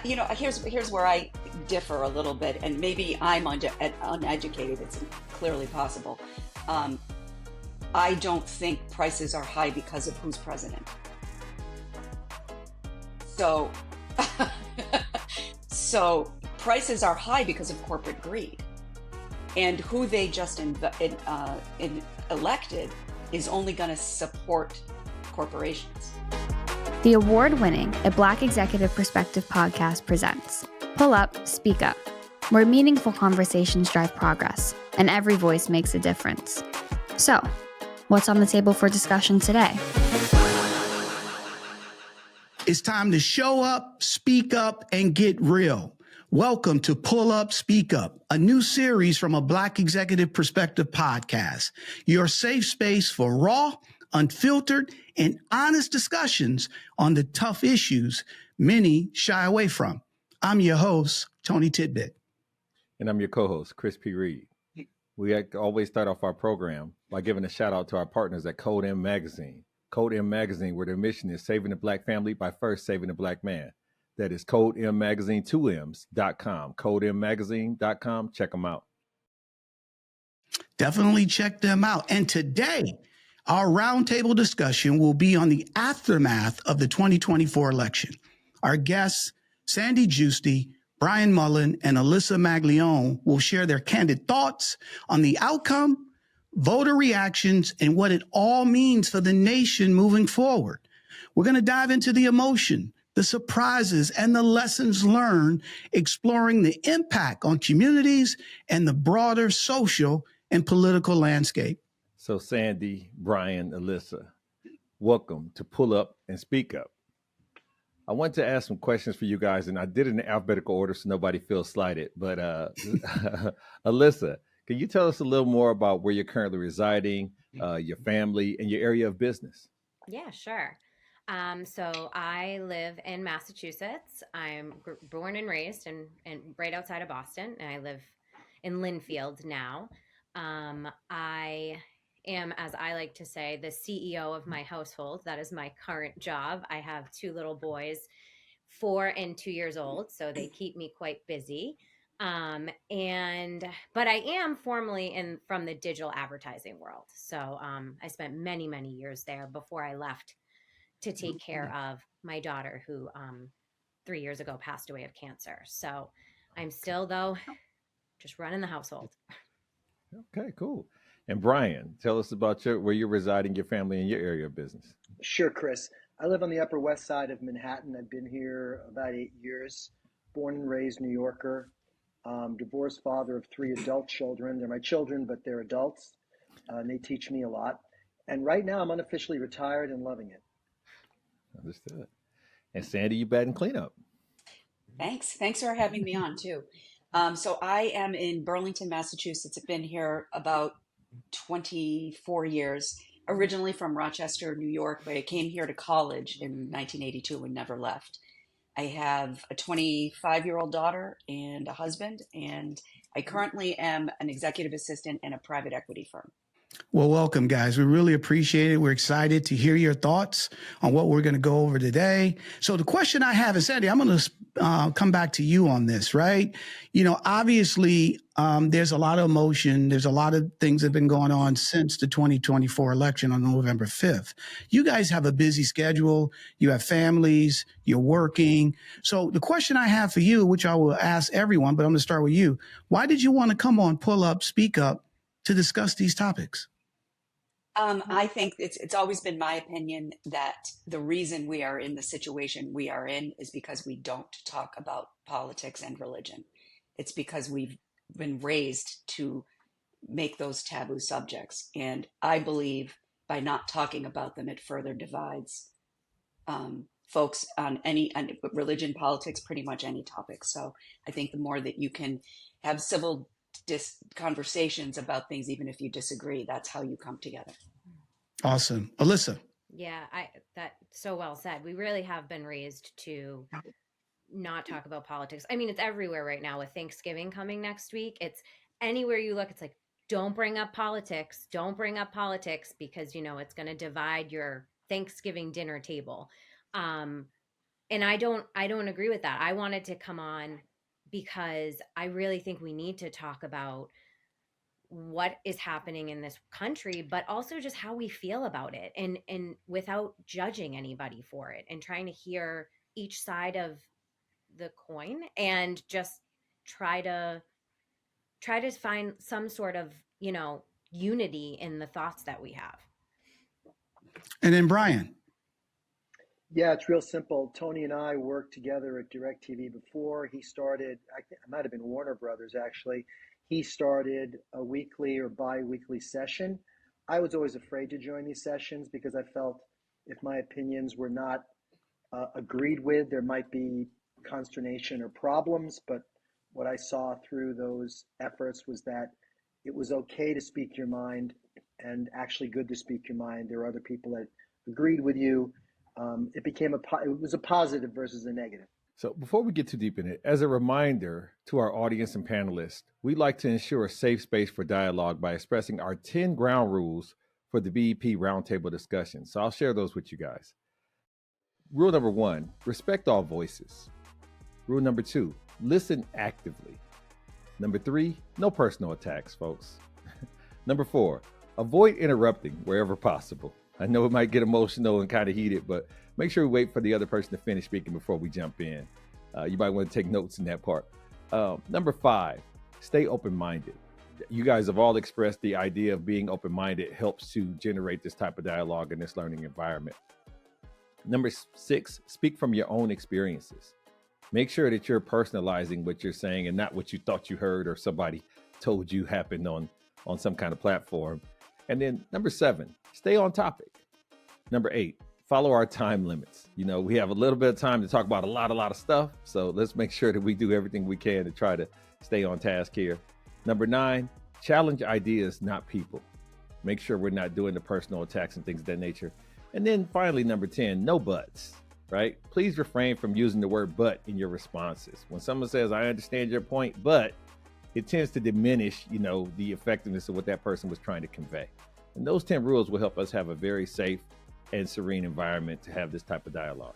Here's where I differ a little bit, and maybe I'm uneducated. It's clearly possible. Um, I don't think prices are high because of who's president. So, so prices are high because of corporate greed, and who they just elected is only going to support corporations. The award-winning A Black Executive Perspective podcast presents Pull Up, Speak Up, where meaningful conversations drive progress and every voice makes a difference. So, what's on the table for discussion today? It's time to show up, speak up, and get real. Welcome to Pull Up, Speak Up, a new series from a Black Executive Perspective podcast, your safe space for raw, unfiltered, and honest discussions on the tough issues many shy away from. I'm your host, TonyTidbit. And I'm your co-host, Chris P. Reed. We always start off our program by giving a shout out to our partners at Code M Magazine. Code M Magazine, where their mission is saving the Black family by first saving the Black man. That is Code M Magazine, 2Ms.com. CodeMMagazine.com. Check them out. Definitely check them out. And today, our roundtable discussion will be on the aftermath of the 2024 election. Our guests, Sandy Giusti, Bryan Mullen, and Alyssa Maglione, will share their candid thoughts on the outcome, voter reactions, and what it all means for the nation moving forward. We're going to dive into the emotion, the surprises, and the lessons learned, exploring the impact on communities and the broader social and political landscape. So Sandy, Bryan, Alyssa, welcome to Pull Up and Speak Up. I want to ask some questions for you guys, and I did it in alphabetical order so nobody feels slighted. But Alyssa, can you tell us a little more about where you're currently residing, your family, and your area of business? Yeah, sure. So I live in Massachusetts. I'm born and raised and right outside of Boston, and I live in Linfield now. I am, as I like to say, the CEO of my household. That is my current job. I have two little boys, 4 and 2 years old, so they keep me quite busy. But I am formally from the digital advertising world. So I spent many, many years there before I left to take care of my daughter, who 3 years ago passed away of cancer. So I'm still, though, just running the household. Okay, cool. And Bryan, tell us about where you're residing, your family, and your area of business. Sure, Chris. I live on the Upper West Side of Manhattan. I've been here about 8 years. Born and raised New Yorker. Divorced father of 3 adult children. They're my children, but they're adults. And they teach me a lot. And right now, I'm unofficially retired and loving it. Understood. And Sandy, you batting cleanup. Thanks for having me on too. So I am in Burlington, Massachusetts. I've been here about 24 years, originally from Rochester, New York, but I came here to college in 1982 and never left. I have a 25-year-old daughter and a husband, and I currently am an executive assistant in a private equity firm. Well, welcome, guys. We really appreciate it. We're excited to hear your thoughts on what we're going to go over today. So the question I have is, Sandy, I'm going to come back to you on this, right? You know, obviously, there's a lot of emotion. There's a lot of things that have been going on since the 2024 election on November 5th. You guys have a busy schedule. You have families. You're working. So the question I have for you, which I will ask everyone, but I'm going to start with you. Why did you want to come on Pull Up, Speak Up to discuss these topics? I think it's always been my opinion that the reason we are in the situation we are in is because we don't talk about politics and religion. It's because we've been raised to make those taboo subjects. And I believe by not talking about them, it further divides folks on religion, politics, pretty much any topic. So I think the more that you can have civil conversations about things, even if you disagree, that's how you come together. Awesome. Alyssa. Yeah, that so well said. We really have been raised to not talk about politics. I mean, it's everywhere right now with Thanksgiving coming next week. It's anywhere you look, it's like, don't bring up politics. Don't bring up politics because, you know, it's going to divide your Thanksgiving dinner table. And I don't agree with that. I wanted to come on because I really think we need to talk about what is happening in this country, but also just how we feel about it, and without judging anybody for it, and trying to hear each side of the coin, and just try to find some sort of, unity in the thoughts that we have. And then Bryan. Yeah, it's real simple. Tony and I worked together at DirecTV before. He started, I think it might have been Warner Brothers actually. He started a weekly or bi-weekly session. I was always afraid to join these sessions because I felt if my opinions were not agreed with, there might be consternation or problems. But what I saw through those efforts was that it was okay to speak your mind, and actually good to speak your mind. There were other people that agreed with you. It was a positive versus a negative. So before we get too deep in it, as a reminder to our audience and panelists, we'd like to ensure a safe space for dialogue by expressing our 10 ground rules for the BEP roundtable discussion. So I'll share those with you guys. Rule number 1, respect all voices. Rule number 2, listen actively. Number 3, no personal attacks, folks. Number 4, avoid interrupting wherever possible. I know it might get emotional and kind of heated, but make sure we wait for the other person to finish speaking before we jump in. You might want to take notes in that part. Number 5, stay open-minded. You guys have all expressed the idea of being open-minded helps to generate this type of dialogue in this learning environment. Number 6, speak from your own experiences. Make sure that you're personalizing what you're saying and not what you thought you heard or somebody told you happened on some kind of platform. And then number 7, stay on topic. Number 8, follow our time limits. We have a little bit of time to talk about a lot of stuff. So let's make sure that we do everything we can to try to stay on task here. Number 9, challenge ideas, not people. Make sure we're not doing the personal attacks and things of that nature. And then finally, number 10, no buts, right? Please refrain from using the word but in your responses. When someone says, I understand your point, but it tends to diminish, the effectiveness of what that person was trying to convey. And those 10 rules will help us have a very safe and serene environment to have this type of dialogue.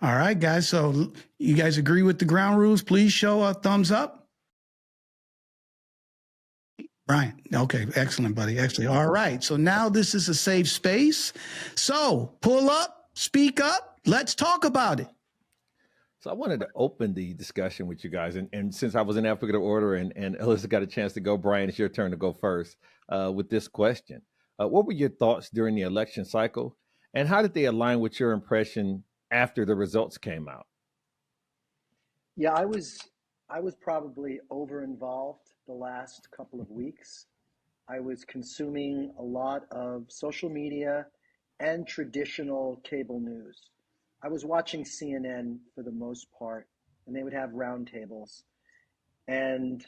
All right, guys. So you guys agree with the ground rules? Please show a thumbs up. Bryan. Okay, excellent, buddy. Excellent. All right. So now this is a safe space. So pull up, speak up. Let's talk about it. So I wanted to open the discussion with you guys. And since I was in alphabetical order and Alyssa got a chance to go, Bryan, it's your turn to go first with this question. What were your thoughts during the election cycle? And how did they align with your impression after the results came out? Yeah, I was probably over involved the last couple of weeks. I was consuming a lot of social media and traditional cable news. I was watching CNN for the most part, and they would have roundtables. And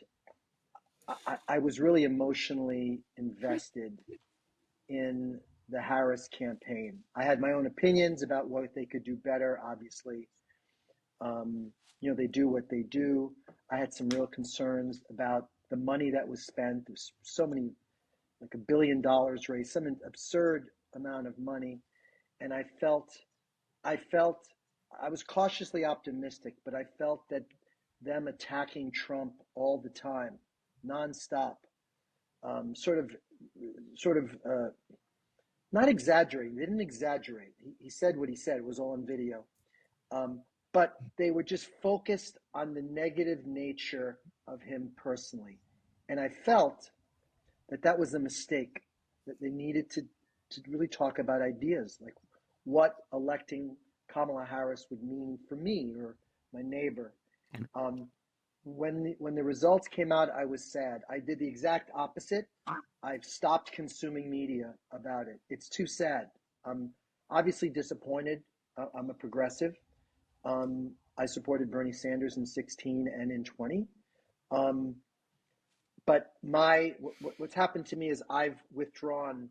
I was really emotionally invested in the Harris campaign. I had my own opinions about what they could do better, obviously. They do what they do. I had some real concerns about the money that was spent. There's so many, like $1 billion raised, some absurd amount of money. And I was cautiously optimistic, but I felt that them attacking Trump all the time, nonstop, sort of not exaggerating. They didn't exaggerate. He said what he said. It was all on video. But they were just focused on the negative nature of him personally. And I felt that was a mistake, that they needed to really talk about ideas, like what electing Kamala Harris would mean for me or my neighbor. When the results came out, I was sad. I did the exact opposite. I've stopped consuming media about it. It's too sad. I'm obviously disappointed. I'm a progressive. I supported Bernie Sanders in 16 and in 20. But what's happened to me is I've withdrawn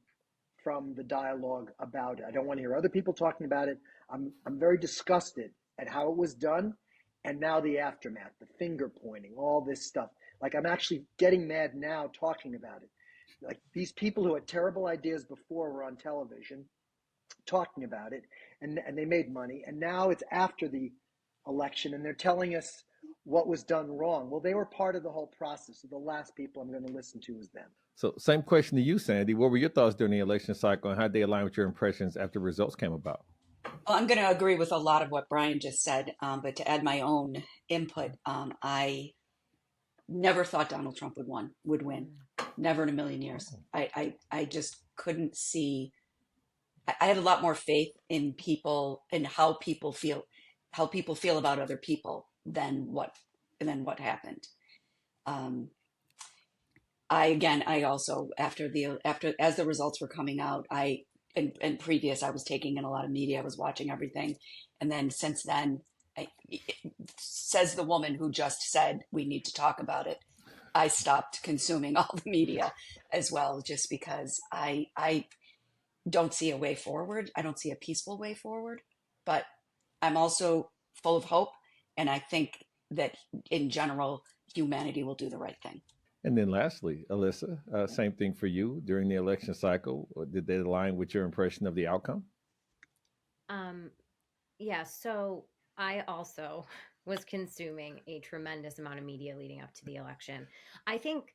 from the dialogue about it. I don't want to hear other people talking about it. I'm very disgusted at how it was done, and now the aftermath, the finger pointing, all this stuff. Like, I'm actually getting mad now talking about it. Like, these people who had terrible ideas before were on television talking about it, and they made money. And now it's after the election, and they're telling us what was done wrong. Well, they were part of the whole process. So the last people I'm going to listen to is them. So, same question to you, Sandy. What were your thoughts during the election cycle, and how did they align with your impressions after results came about? Well, I'm going to agree with a lot of what Bryan just said, but to add my own input, I never thought Donald Trump would win. Never in a million years. I just couldn't see. I had a lot more faith in people and how people feel about other people than what happened. I also after as the results were coming out, and previous I was taking in a lot of media, I was watching everything, and then since then, says the woman who just said we need to talk about it, I stopped consuming all the media as well, just because I don't see a way forward. I don't see a peaceful way forward, but I'm also full of hope, and I think that in general humanity will do the right thing. And then lastly, Alyssa, same thing for you during the election cycle. Did they align with your impression of the outcome? Yeah, so I also was consuming a tremendous amount of media leading up to the election. I think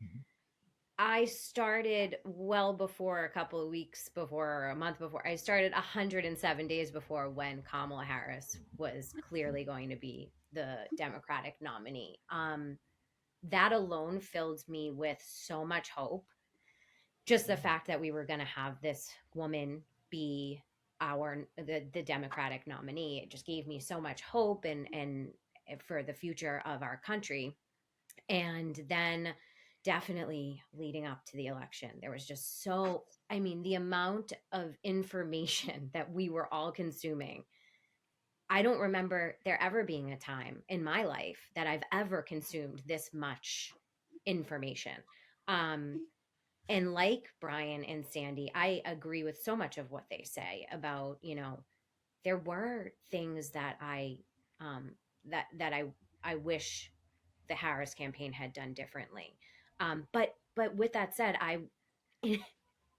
I started well before, a couple of weeks before, or a month before. I started 107 days before, when Kamala Harris was clearly going to be the Democratic nominee. That alone filled me with so much hope. Just the fact that we were going to have this woman be the Democratic nominee, it just gave me so much hope and for the future of our country. And then definitely leading up to the election, there was just the amount of information that we were all consuming. I don't remember there ever being a time in my life that I've ever consumed this much information. And like Bryan and Sandy, I agree with so much of what they say about, there were things that I wish the Harris campaign had done differently. But with that said,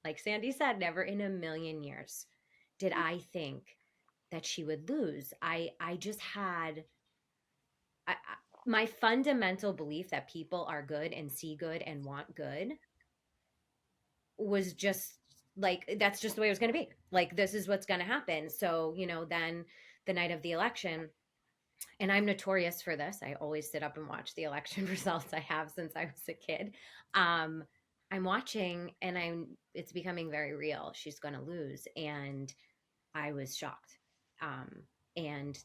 like Sandy said, never in a million years did I think that she would lose. I just had my fundamental belief that people are good and see good and want good was just like, that's just the way it was going to be. Like, this is what's going to happen. So, then the night of the election, and I'm notorious for this, I always sit up and watch the election results. I have since I was a kid. I'm watching, and it's becoming very real. She's going to lose. And I was shocked. And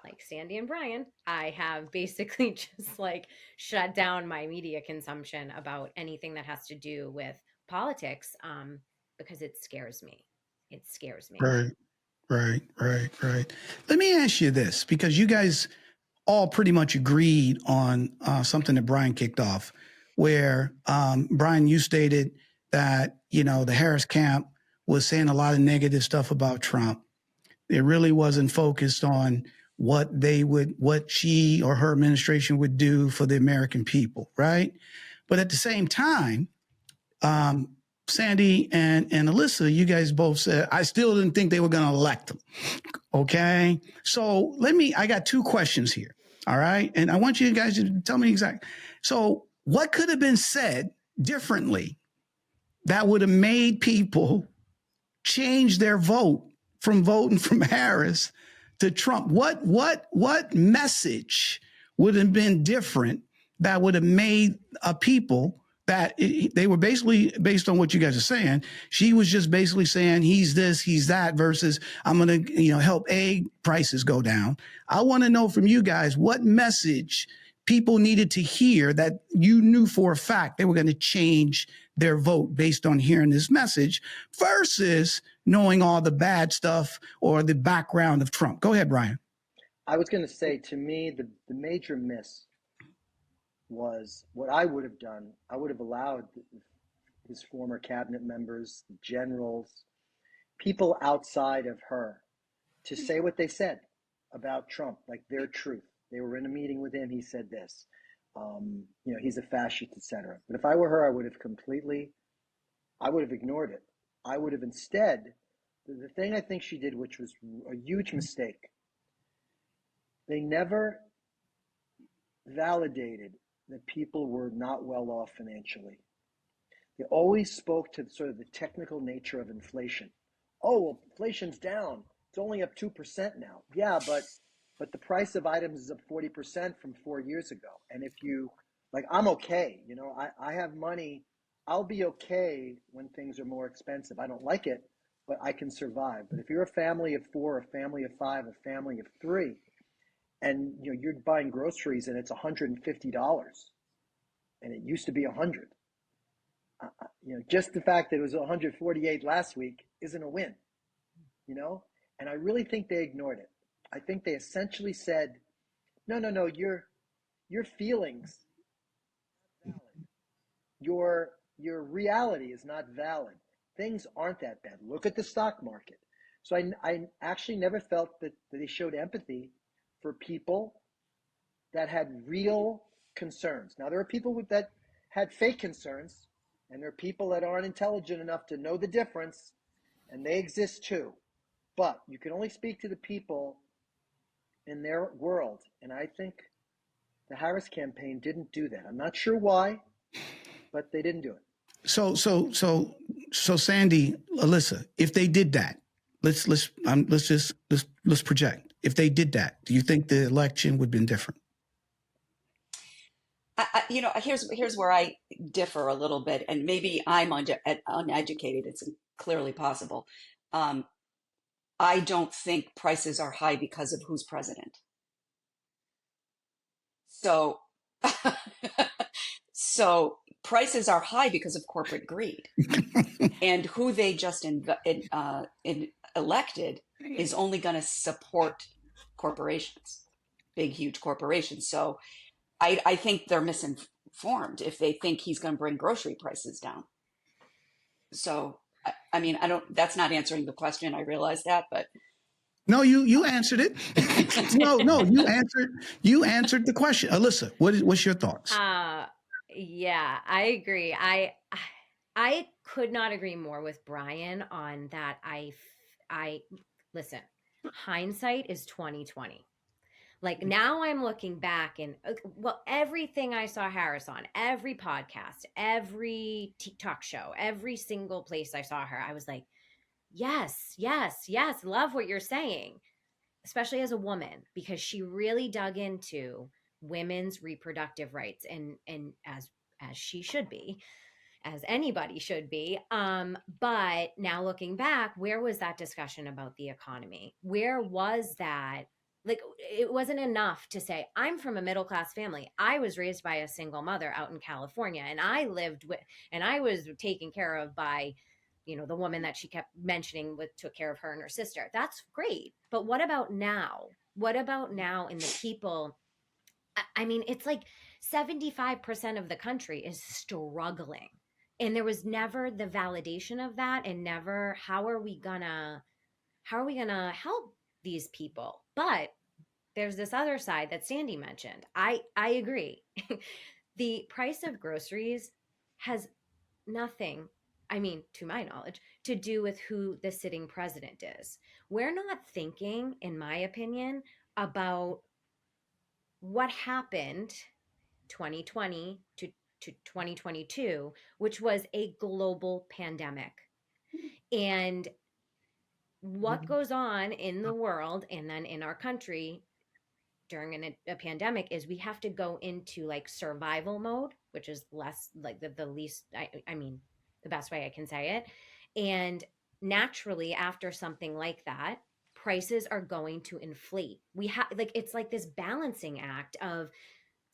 like Sandy and Bryan, I have basically just like shut down my media consumption about anything that has to do with politics, because it scares me. It scares me. Right. Let me ask you this, because you guys all pretty much agreed on something that Bryan kicked off, where Bryan, you stated that, the Harris camp was saying a lot of negative stuff about Trump. It really wasn't focused on what she or her administration would do for the American people, right? But at the same time, Sandy and Alyssa, you guys both said, I still didn't think they were going to elect him. Okay. So I got two questions here. All right. And I want you guys to tell me exactly. So what could have been said differently that would have made people change their vote from voting from Harris to Trump? What message would have been different that would have made people that they were basically, based on what you guys are saying, she was just basically saying he's this, he's that, versus I'm going to, help egg prices go down. I want to know from you guys what message people needed to hear that you knew for a fact they were going to change their vote based on hearing this message, versus knowing all the bad stuff or the background of Trump. Go ahead, Bryan. I was going to say, to me, the major miss was what I would have done. I would have allowed his former cabinet members, generals, people outside of her to say what they said about Trump, like their truth. They were in a meeting with him. He said this, he's a fascist, etc. But if I were her, I would have ignored it. I would have instead The thing I think she did, which was a huge mistake, they never validated that people were not well off financially. They always spoke to sort of the technical nature of inflation. Oh, well, inflation's down. It's only up 2% now. Yeah, but the price of items is up 40% from 4 years ago. And if you, like, I'm okay. You know, I have money. I'll be okay when things are more expensive. I don't like it, but I can survive. But if you're a family of four, a family of five, a family of three, and you know you're buying groceries and it's $150, and it used to be 100. You know, just the fact that it was 148 last week isn't a win. You know, and I really think they ignored it. I think they essentially said, no, your feelings are not valid. Your reality is not valid. Things aren't that bad. Look at the stock market. So I actually never felt that they showed empathy for people that had real concerns. Now, there are people that had fake concerns, and there are people that aren't intelligent enough to know the difference, and they exist too. But you can only speak to the people in their world, and I think the Harris campaign didn't do that. I'm not sure why, but they didn't do it. So Sandy, Alyssa, if they did that, let's project. If they did that, do you think the election would have been different? You know, here's where I differ a little bit, and maybe I'm uneducated. It's clearly possible. I don't think prices are high because of who's president. So, so prices are high because of corporate greed, and who they just elected is only going to support corporations, big, huge corporations. So I think they're misinformed if they think he's going to bring grocery prices down. So, I mean, that's not answering the question. I realize that, but. No, you answered it. No, you answered the question. Alyssa, what's your thoughts? Yeah, I agree. I could not agree more with Bryan on that. I listen, hindsight is 2020. Like now I'm looking back and well, everything I saw Harris on, every podcast, every talk show, every single place I saw her, I was like, yes, love what you're saying, especially as a woman, because she really dug into women's reproductive rights and as she should be, as anybody should be. But now looking back, where was that discussion about the economy? Where was that? Like, it wasn't enough to say, I'm from a middle-class family. I was raised by a single mother out in California, and I was taken care of by, you know, the woman that she kept mentioning took care of her and her sister. That's great. But what about now? What about now in the people? I mean, it's like 75% of the country is struggling. And there was never the validation of that, and never how are we gonna help these people? But there's this other side that Sandy mentioned. I agree. The price of groceries has nothing, I mean, to my knowledge, to do with who the sitting president is. We're not thinking, in my opinion, about what happened 2020 to 2022, which was a global pandemic. And what goes on in the world and then in our country during a pandemic is we have to go into like survival mode, which is less like the least, I mean, the best way I can say it. And naturally, after something like that, prices are going to inflate. We have like, it's like this balancing act of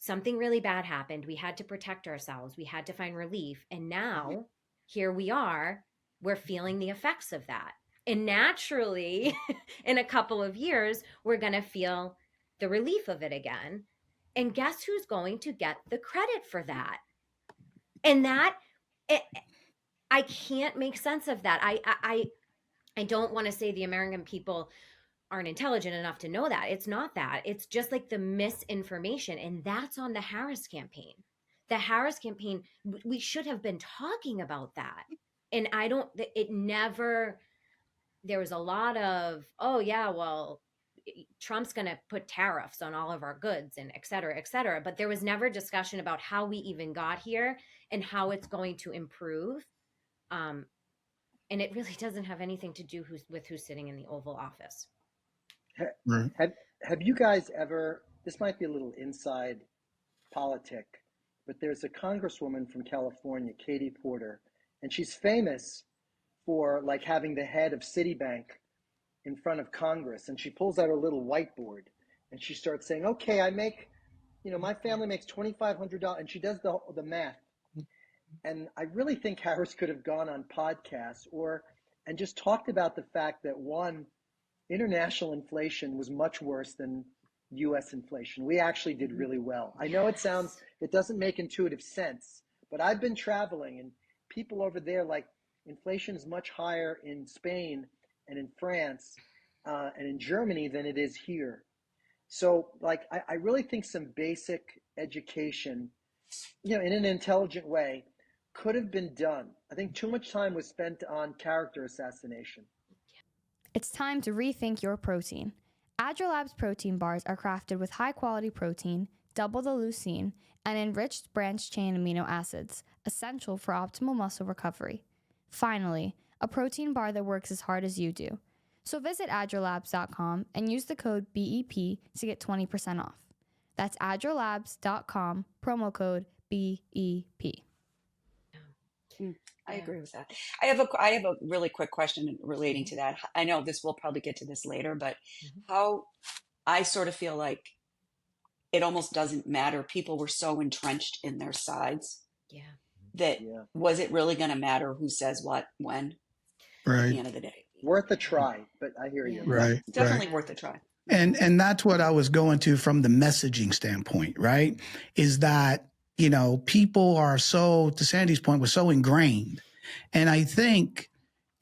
something really bad happened. We had to protect ourselves. We had to find relief. And now here we are, we're feeling the effects of that. And naturally, in a couple of years, we're going to feel the relief of it again. And guess who's going to get the credit for that? And I can't make sense of that. I don't want to say the American people aren't intelligent enough to know that. It's not that. It's just like the misinformation. And that's on the Harris campaign. The Harris campaign, we should have been talking about that. And it never there was a lot of, oh yeah, well, Trump's going to put tariffs on all of our goods and et cetera, et cetera. But there was never discussion about how we even got here and how it's going to improve. And it really doesn't have anything to do with who's sitting in the Oval Office. Right. Have you guys ever, this might be a little inside politic, but there's a congresswoman from California, Katie Porter, and she's famous for like having the head of Citibank in front of Congress, and she pulls out a little whiteboard and she starts saying, okay, I make, my family makes $2,500, and she does the math. And I really think Harris could have gone on podcasts and just talked about the fact that international inflation was much worse than US inflation. We actually did really well. I know it doesn't make intuitive sense, but I've been traveling and people over there, like, inflation is much higher in Spain and in France and in Germany than it is here. So like, I really think some basic education, in an intelligent way could have been done. I think too much time was spent on character assassination. It's time to rethink your protein. Agilab's protein bars are crafted with high-quality protein, double the leucine, and enriched branched-chain amino acids, essential for optimal muscle recovery. Finally, a protein bar that works as hard as you do. So visit agilabs.com and use the code BEP to get 20% off. That's agilabs.com, promo code BEP. I agree with that. I have a really quick question relating to that. I know we'll probably get to this later, but how I sort of feel like it almost doesn't matter. People were so entrenched in their sides that was it really going to matter who says what when at the end of the day? Worth a try, but I hear you. Right. Definitely worth a try. And that's what I was going to from the messaging standpoint, right? Is that, people are so, to Sandy's point, was so ingrained. And I think,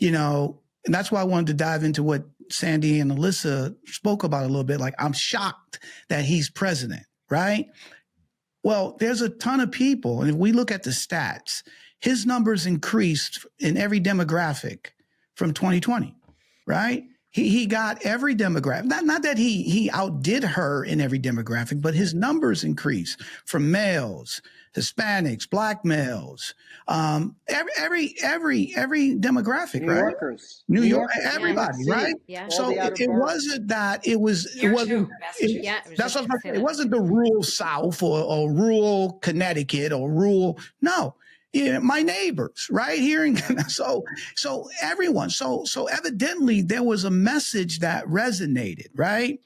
and that's why I wanted to dive into what Sandy and Alyssa spoke about a little bit. Like, I'm shocked that he's president, right? Well, there's a ton of people. And if we look at the stats, his numbers increased in every demographic from 2020, right? He got every demographic. Not that he outdid her in every demographic, but his numbers increased from males, Hispanics, Black males, every demographic, New right? Yorkers, New York, everybody, right? Yeah. So it wasn't that it wasn't. That's what I'm saying. It wasn't the rural South or rural Connecticut or rural. No. Yeah, my neighbors, right here. So everyone. So evidently there was a message that resonated, right?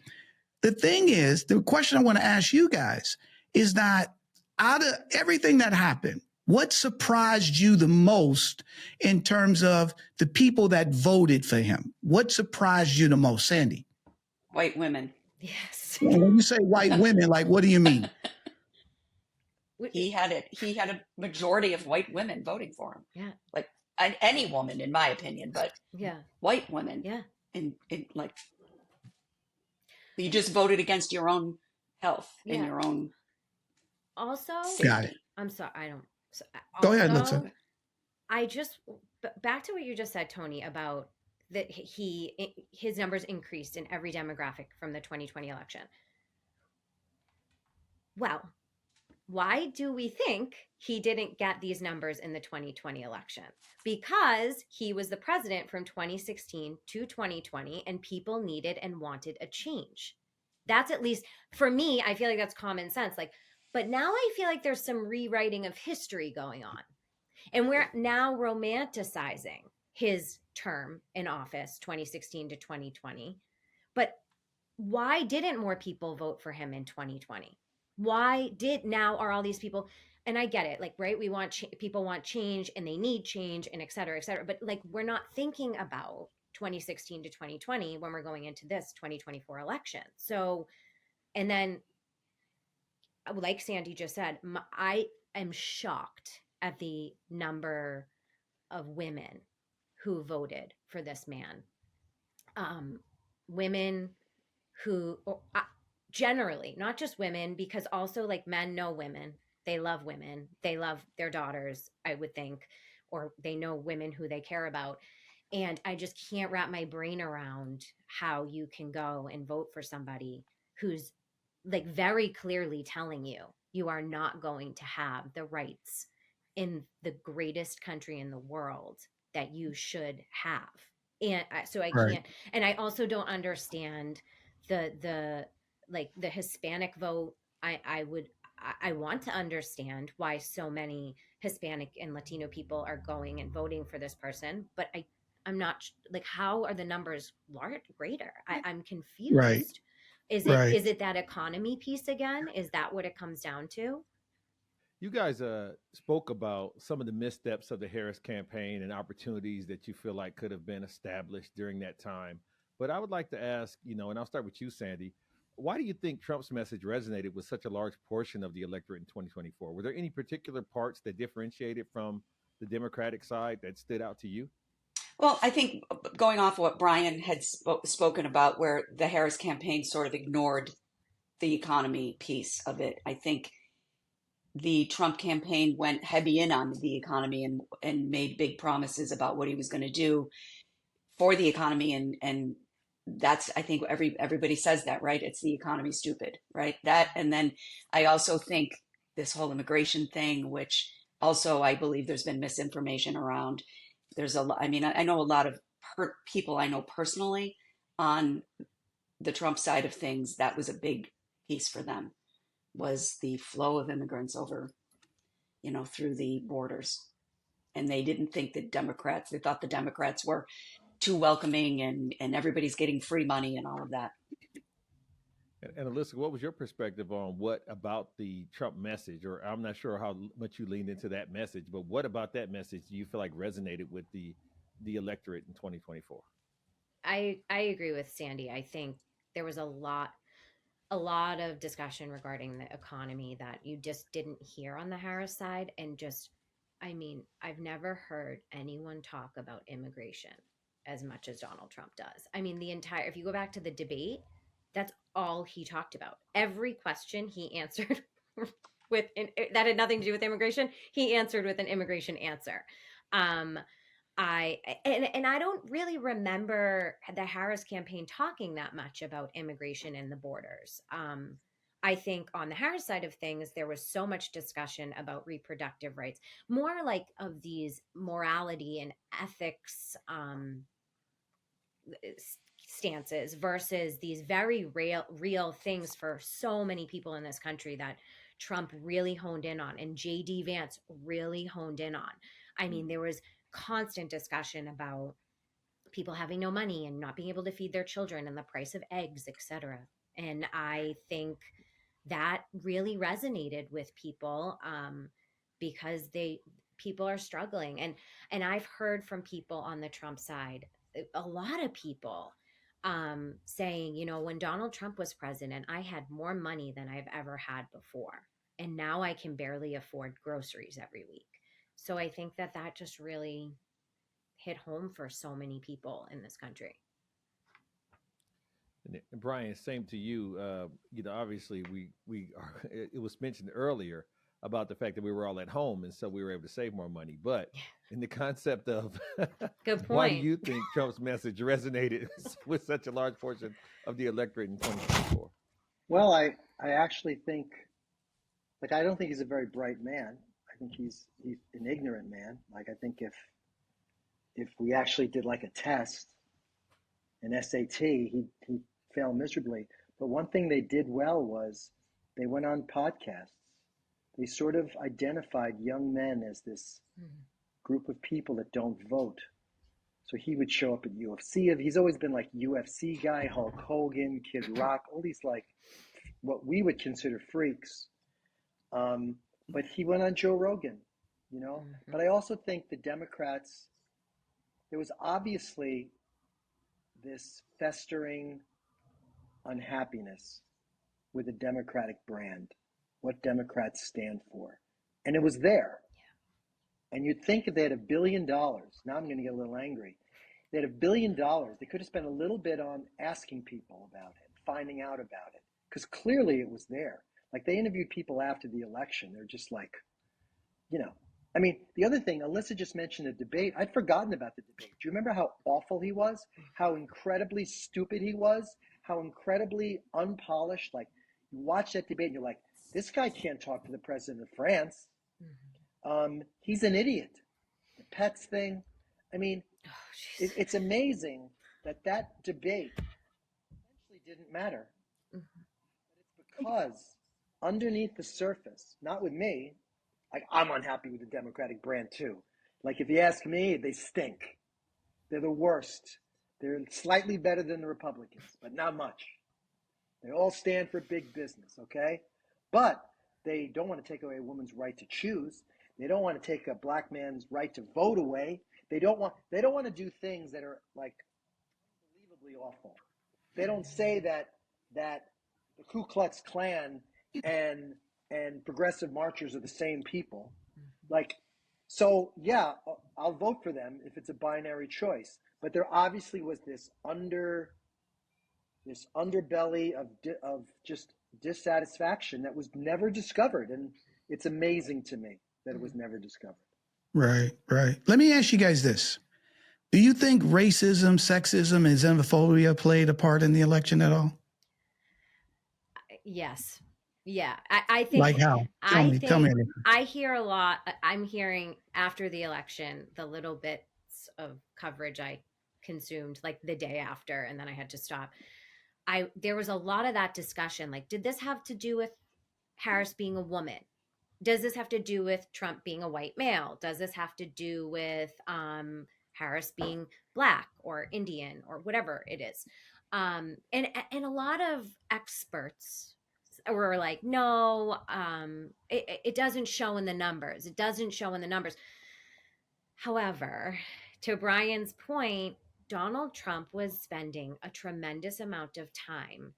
The thing is, the question I want to ask you guys is that out of everything that happened, what surprised you the most in terms of the people that voted for him? What surprised you the most, Sandy? White women. Yes. When you say white women, like, what do you mean? He had a majority of white women voting for him. Yeah. Like any woman, in my opinion, but white women. Yeah. In like, you just voted against your own health and your own. Also, got it. I'm sorry. I don't. Go ahead, Alyssa. Back to what you just said, Tony, about that his numbers increased in every demographic from the 2020 election. Well, why do we think he didn't get these numbers in the 2020 election? Because he was the president from 2016 to 2020, and people needed and wanted a change. That's, at least for me, I feel like that's common sense. But now I feel like there's some rewriting of history going on. And we're now romanticizing his term in office, 2016 to 2020. But why didn't more people vote for him in 2020? Why are all these people, and I get it, like, right, we want people want change and they need change and et cetera, but like, we're not thinking about 2016 to 2020 when we're going into this 2024 election. So, and then, like Sandy just said, I am shocked at the number of women who voted for this man. Women who, generally, not just women, because also, like, men know women. They love women. They love their daughters, I would think, or they know women who they care about. And I just can't wrap my brain around how you can go and vote for somebody who's like very clearly telling you you are not going to have the rights in the greatest country in the world that you should have. And so I Right. can't, and I also don't understand the like the Hispanic vote. I want to understand why so many Hispanic and Latino people are going and voting for this person, but I'm not like, how are the numbers greater? I'm Right. confused. Right. Is it that economy piece again? Is that what it comes down to? You guys spoke about some of the missteps of the Harris campaign and opportunities that you feel like could have been established during that time. But I would like to ask, and I'll start with you, Sandy. Why do you think Trump's message resonated with such a large portion of the electorate in 2024? Were there any particular parts that differentiated from the Democratic side that stood out to you? Well, I think going off what Brian had spoken about, where the Harris campaign sort of ignored the economy piece of it, I think the Trump campaign went heavy in on the economy and made big promises about what he was going to do for the economy, and that's, I think everybody says that, right? It's the economy, stupid, right? That, and then I also think this whole immigration thing, which also I believe there's been misinformation around. There's a lot. I mean, I know a lot of people I know personally on the Trump side of things. That was a big piece for them, was the flow of immigrants over, through the borders. And they didn't think that Democrats, they thought the Democrats were too welcoming, and everybody's getting free money and all of that. And Alyssa, what was your perspective on what about the Trump message, or I'm not sure how much you leaned into that message, but what about that message do you feel like resonated with the electorate in 2024? I agree with Sandy. I think there was a lot of discussion regarding the economy that you just didn't hear on the Harris side. And just, I mean, I've never heard anyone talk about immigration as much as Donald Trump does. I mean, if you go back to the debate, that's all he talked about. Every question he answered that had nothing to do with immigration, he answered with an immigration answer. Um, I don't really remember the Harris campaign talking that much about immigration and the borders. I think on the Harris side of things, there was so much discussion about reproductive rights, more like of these morality and ethics stances versus these very real things for so many people in this country that Trump really honed in on and JD Vance really honed in on. I mean, there was constant discussion about people having no money and not being able to feed their children and the price of eggs, etc. And I think that really resonated with people, because people are struggling. And I've heard from people on the Trump side, a lot of people saying, when Donald Trump was president, I had more money than I've ever had before. And now I can barely afford groceries every week. So I think that just really hit home for so many people in this country. And Brian, same to you. Obviously we are, it was mentioned earlier about the fact that we were all at home, and so we were able to save more money. But in the concept of Good why do point. you think Trump's message resonated with such a large portion of the electorate in 2024? Well, I actually think, like, I don't think he's a very bright man. I think he's an ignorant man. Like, I think if we actually did like a test, an SAT, he'd fail miserably. But one thing they did well was they went on podcasts. They sort of identified young men as this group of people that don't vote. So he would show up at UFC. He's always been like UFC guy, Hulk Hogan, Kid Rock, all these like what we would consider freaks. But he went on Joe Rogan, But I also think the Democrats, there was obviously this festering unhappiness with the Democratic brand, what Democrats stand for. And it was there. And you'd think if they had $1 billion, now I'm going to get a little angry. They had $1 billion, they could have spent a little bit on asking people about it, finding out about it, because clearly it was there. Like, they interviewed people after the election. They're just like, I mean, the other thing, Alyssa just mentioned the debate. I'd forgotten about the debate. Do you remember how awful he was? How incredibly stupid he was? How incredibly unpolished? Like, you watch that debate and you're like, this guy can't talk to the president of France. He's an idiot. The pets thing. I mean, it's amazing that debate essentially didn't matter. But it's because underneath the surface, not with me, like, I'm unhappy with the Democratic brand too. Like, if you ask me, they stink. They're the worst. They're slightly better than the Republicans, but not much. They all stand for big business, okay? But they don't want to take away a woman's right to choose. They don't want to take a black man's right to vote away. They don't want to do things that are, like, unbelievably awful. They don't say that the Ku Klux Klan and progressive marchers are the same people. Like, so yeah, I'll vote for them if it's a binary choice. But there obviously was this underbelly of just dissatisfaction that was never discovered, and it's amazing to me that it was never discovered. Right. Let me ask you guys this: do you think racism, sexism, and xenophobia played a part in the election at all? Yes. Yeah. I think, like how? Tell me. I hear a lot. I'm hearing after the election, the little bits of coverage I consumed like the day after, and then I had to stop. There was a lot of that discussion. Like, did this have to do with Harris being a woman? Does this have to do with Trump being a white male? Does this have to do with Harris being Black or Indian or whatever it is? And a lot of experts were like, no, it doesn't show in the numbers. It doesn't show in the numbers. However, to Bryan's point, Donald Trump was spending a tremendous amount of time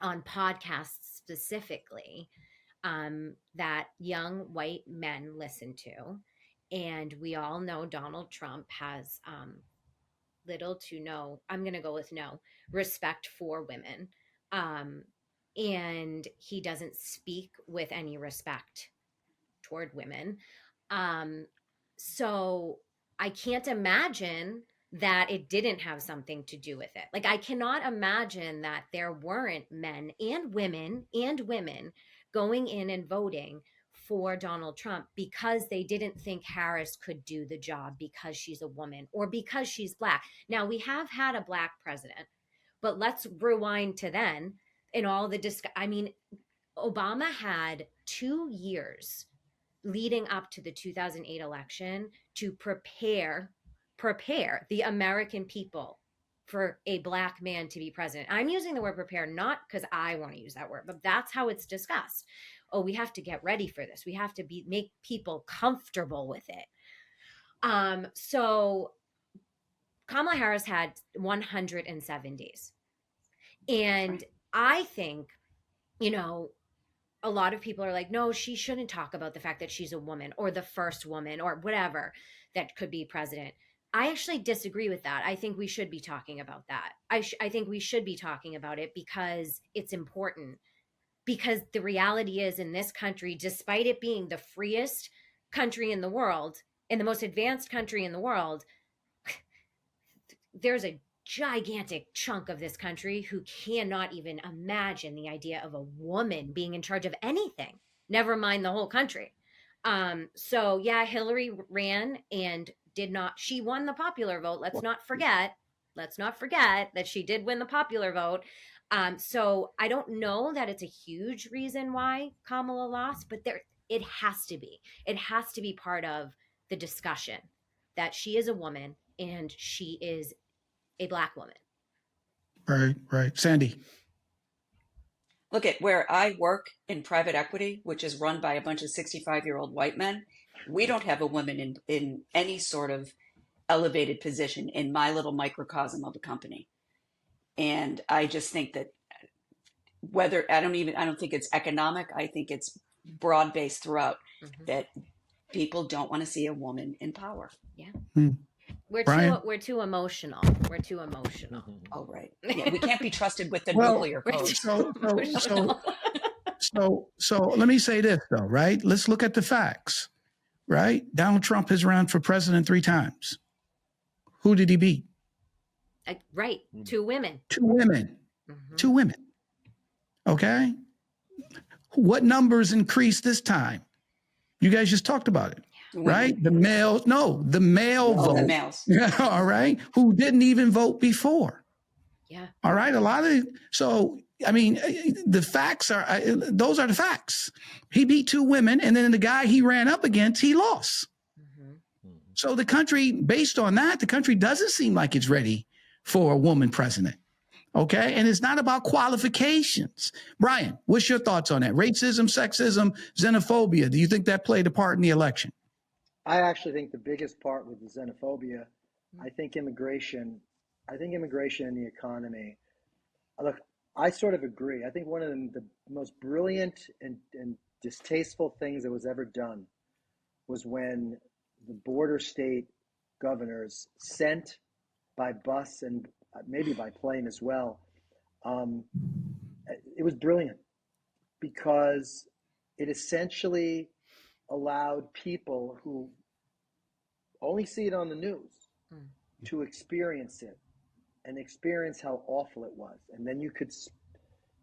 on podcasts specifically that young white men listen to. And we all know Donald Trump has little to no, I'm going to go with no, respect for women. And he doesn't speak with any respect toward women. So I can't imagine that it didn't have something to do with it. Like, I cannot imagine that there weren't men and women going in and voting for Donald Trump because they didn't think Harris could do the job because she's a woman or because she's Black. Now, we have had a Black president, but let's rewind to then in all the Obama had 2 years leading up to the 2008 election to prepare the American people for a Black man to be president. I'm using the word prepare not because I want to use that word, but that's how it's discussed. Oh, we have to get ready for this. We have to make people comfortable with it. So Kamala Harris had 107 days. And I think, a lot of people are like, no, she shouldn't talk about the fact that she's a woman or the first woman or whatever that could be president. I actually disagree with that. I think we should be talking about that. I think we should be talking about it because it's important. Because the reality is, in this country, despite it being the freest country in the world and the most advanced country in the world, there's a gigantic chunk of this country who cannot even imagine the idea of a woman being in charge of anything, never mind the whole country. So yeah, Hillary ran and she won the popular vote. Let's not forget that she did win the popular vote. So I don't know that it's a huge reason why Kamala lost, but it has to be part of the discussion that she is a woman and she is a Black woman. Right. Sandy. Look at where I work in private equity, which is run by a bunch of 65-year-old white men. We don't have a woman in any sort of elevated position in my little microcosm of a company. And I just think that I don't think it's economic. I think it's broad-based throughout that people don't want to see a woman in power. Yeah. We're too emotional. Oh, right. Yeah, we can't be trusted with the nuclear code. So let me say this though, right? Let's look at the facts. right? Donald Trump has run for president 3 times. Who did he beat? Right. 2 women. 2 women. Mm-hmm. 2 women. Okay. What numbers increased this time? You guys just talked about it, right? The male vote. The males. All right. Who didn't even vote before. Yeah. All right. A lot of, so, I mean, the facts are, those are the facts. He beat 2 women, and then the guy he ran up against, he lost. Mm-hmm. So the country, based on that, the country doesn't seem like it's ready for a woman president. Okay. And it's not about qualifications. Bryan, what's your thoughts on that? Racism, sexism, xenophobia. Do you think that played a part in the election? I actually think the biggest part was the xenophobia. I think immigration and the economy. Look, I sort of agree. I think one of the most brilliant and distasteful things that was ever done was when the border state governors sent by bus and maybe by plane as well. It was brilliant because it essentially allowed people who only see it on the news to experience it and experience how awful it was. And then you could,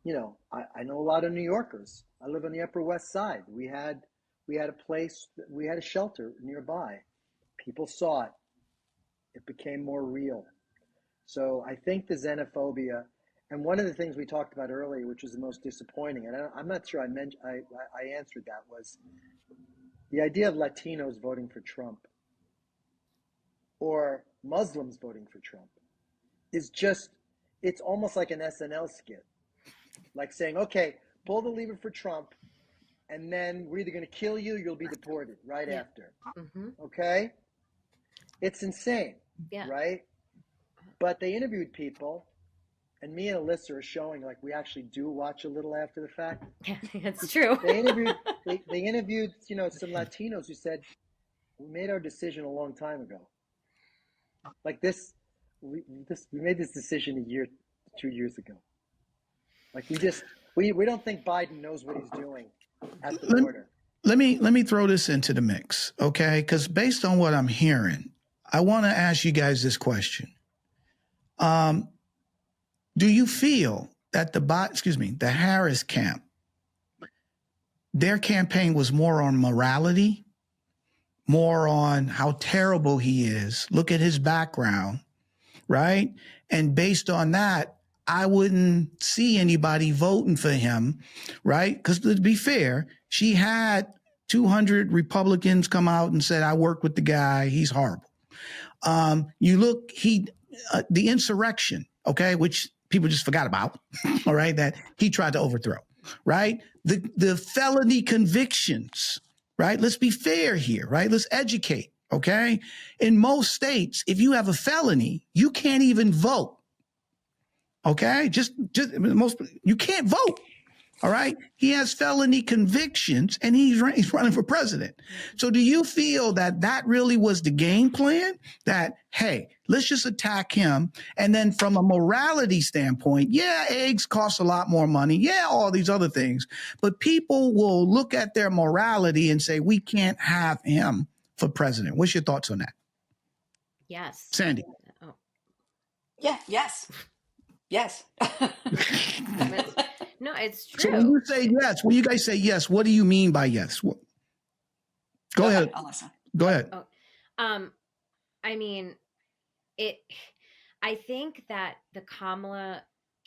I know a lot of New Yorkers. I live on the Upper West Side. We had a place, we had a shelter nearby. People saw it. It became more real. So I think the xenophobia, and one of the things we talked about earlier, which was the most disappointing, and I'm not sure I answered that, was the idea of Latinos voting for Trump or Muslims voting for Trump is just, it's almost like an SNL skit. Like saying, okay, pull the lever for Trump, and then we're either going to kill you or you'll be deported right after. Mm-hmm. Okay? It's insane, right? But they interviewed people, and me and Alyssa are showing like we actually do watch a little after the fact. Yeah, that's true. They interviewed, some Latinos who said, we made our decision a long time ago. Like we made this decision 2 years ago. Like we don't think Biden knows what he's doing at the border. Let me throw this into the mix, okay? Because based on what I'm hearing, I want to ask you guys this question. Do you feel that the Harris camp, their campaign was more on morality, more on how terrible he is? Look at his background, right? And based on that, I wouldn't see anybody voting for him, right? Because to be fair, she had 200 Republicans come out and said, I worked with the guy. He's horrible. You look, the insurrection, okay, which people just forgot about, all right, that he tried to overthrow, right? The felony convictions, right? Let's be fair here, right? Let's educate, okay? In most states, if you have a felony, you can't even vote, okay? You can't vote. All right. He has felony convictions and he's running for president. So do you feel that really was the game plan? That, hey, let's just attack him. And then from a morality standpoint, yeah, eggs cost a lot more money. Yeah, all these other things. But people will look at their morality and say, we can't have him for president. What's your thoughts on that? Yes. Sandy. Oh. Yeah. Yes. Yes. No, it's true. So when you say yes, when you guys say yes, what do you mean by yes? Go ahead, Alyssa. Go ahead. I mean, I think that the Kamala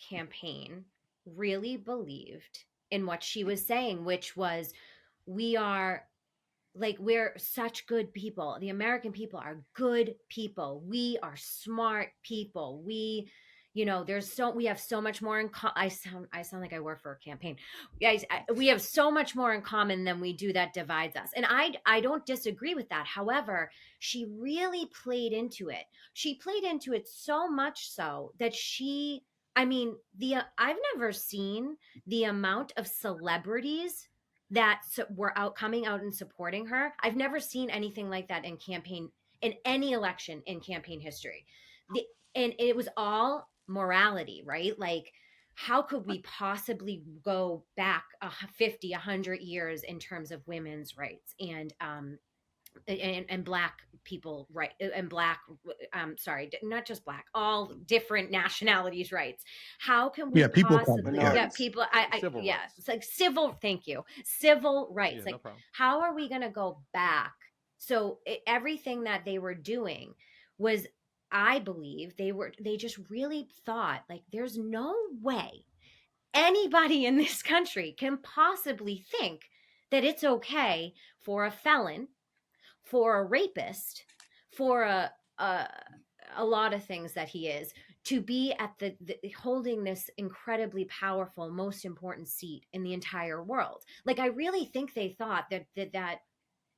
campaign really believed in what she was saying, which was, we're such good people. The American people are good people. We are smart people. We have so much more in common. I sound like I work for a campaign. Guys, we have so much more in common than we do that divides us. And I don't disagree with that. However, she really played into it. She played into it so much so that I've never seen the amount of celebrities that were coming out and supporting her. I've never seen anything like that in any election in campaign history. And it was all morality, right? Like, how could we possibly go back 50, 100 years in terms of women's rights? And and black people, right, and black, sorry, not just black, all different nationalities rights. How can we people possibly get people, Civil yeah, rights. it's like civil, thank you, civil rights. Yeah, Like, no problem. how are we going to go back? So everything that they were doing was, I believe they just really thought, like, there's no way anybody in this country can possibly think that it's okay for a felon, for a rapist, for a lot of things that he is, to be at the holding this incredibly powerful, most important seat in the entire world. Like, I really think they thought that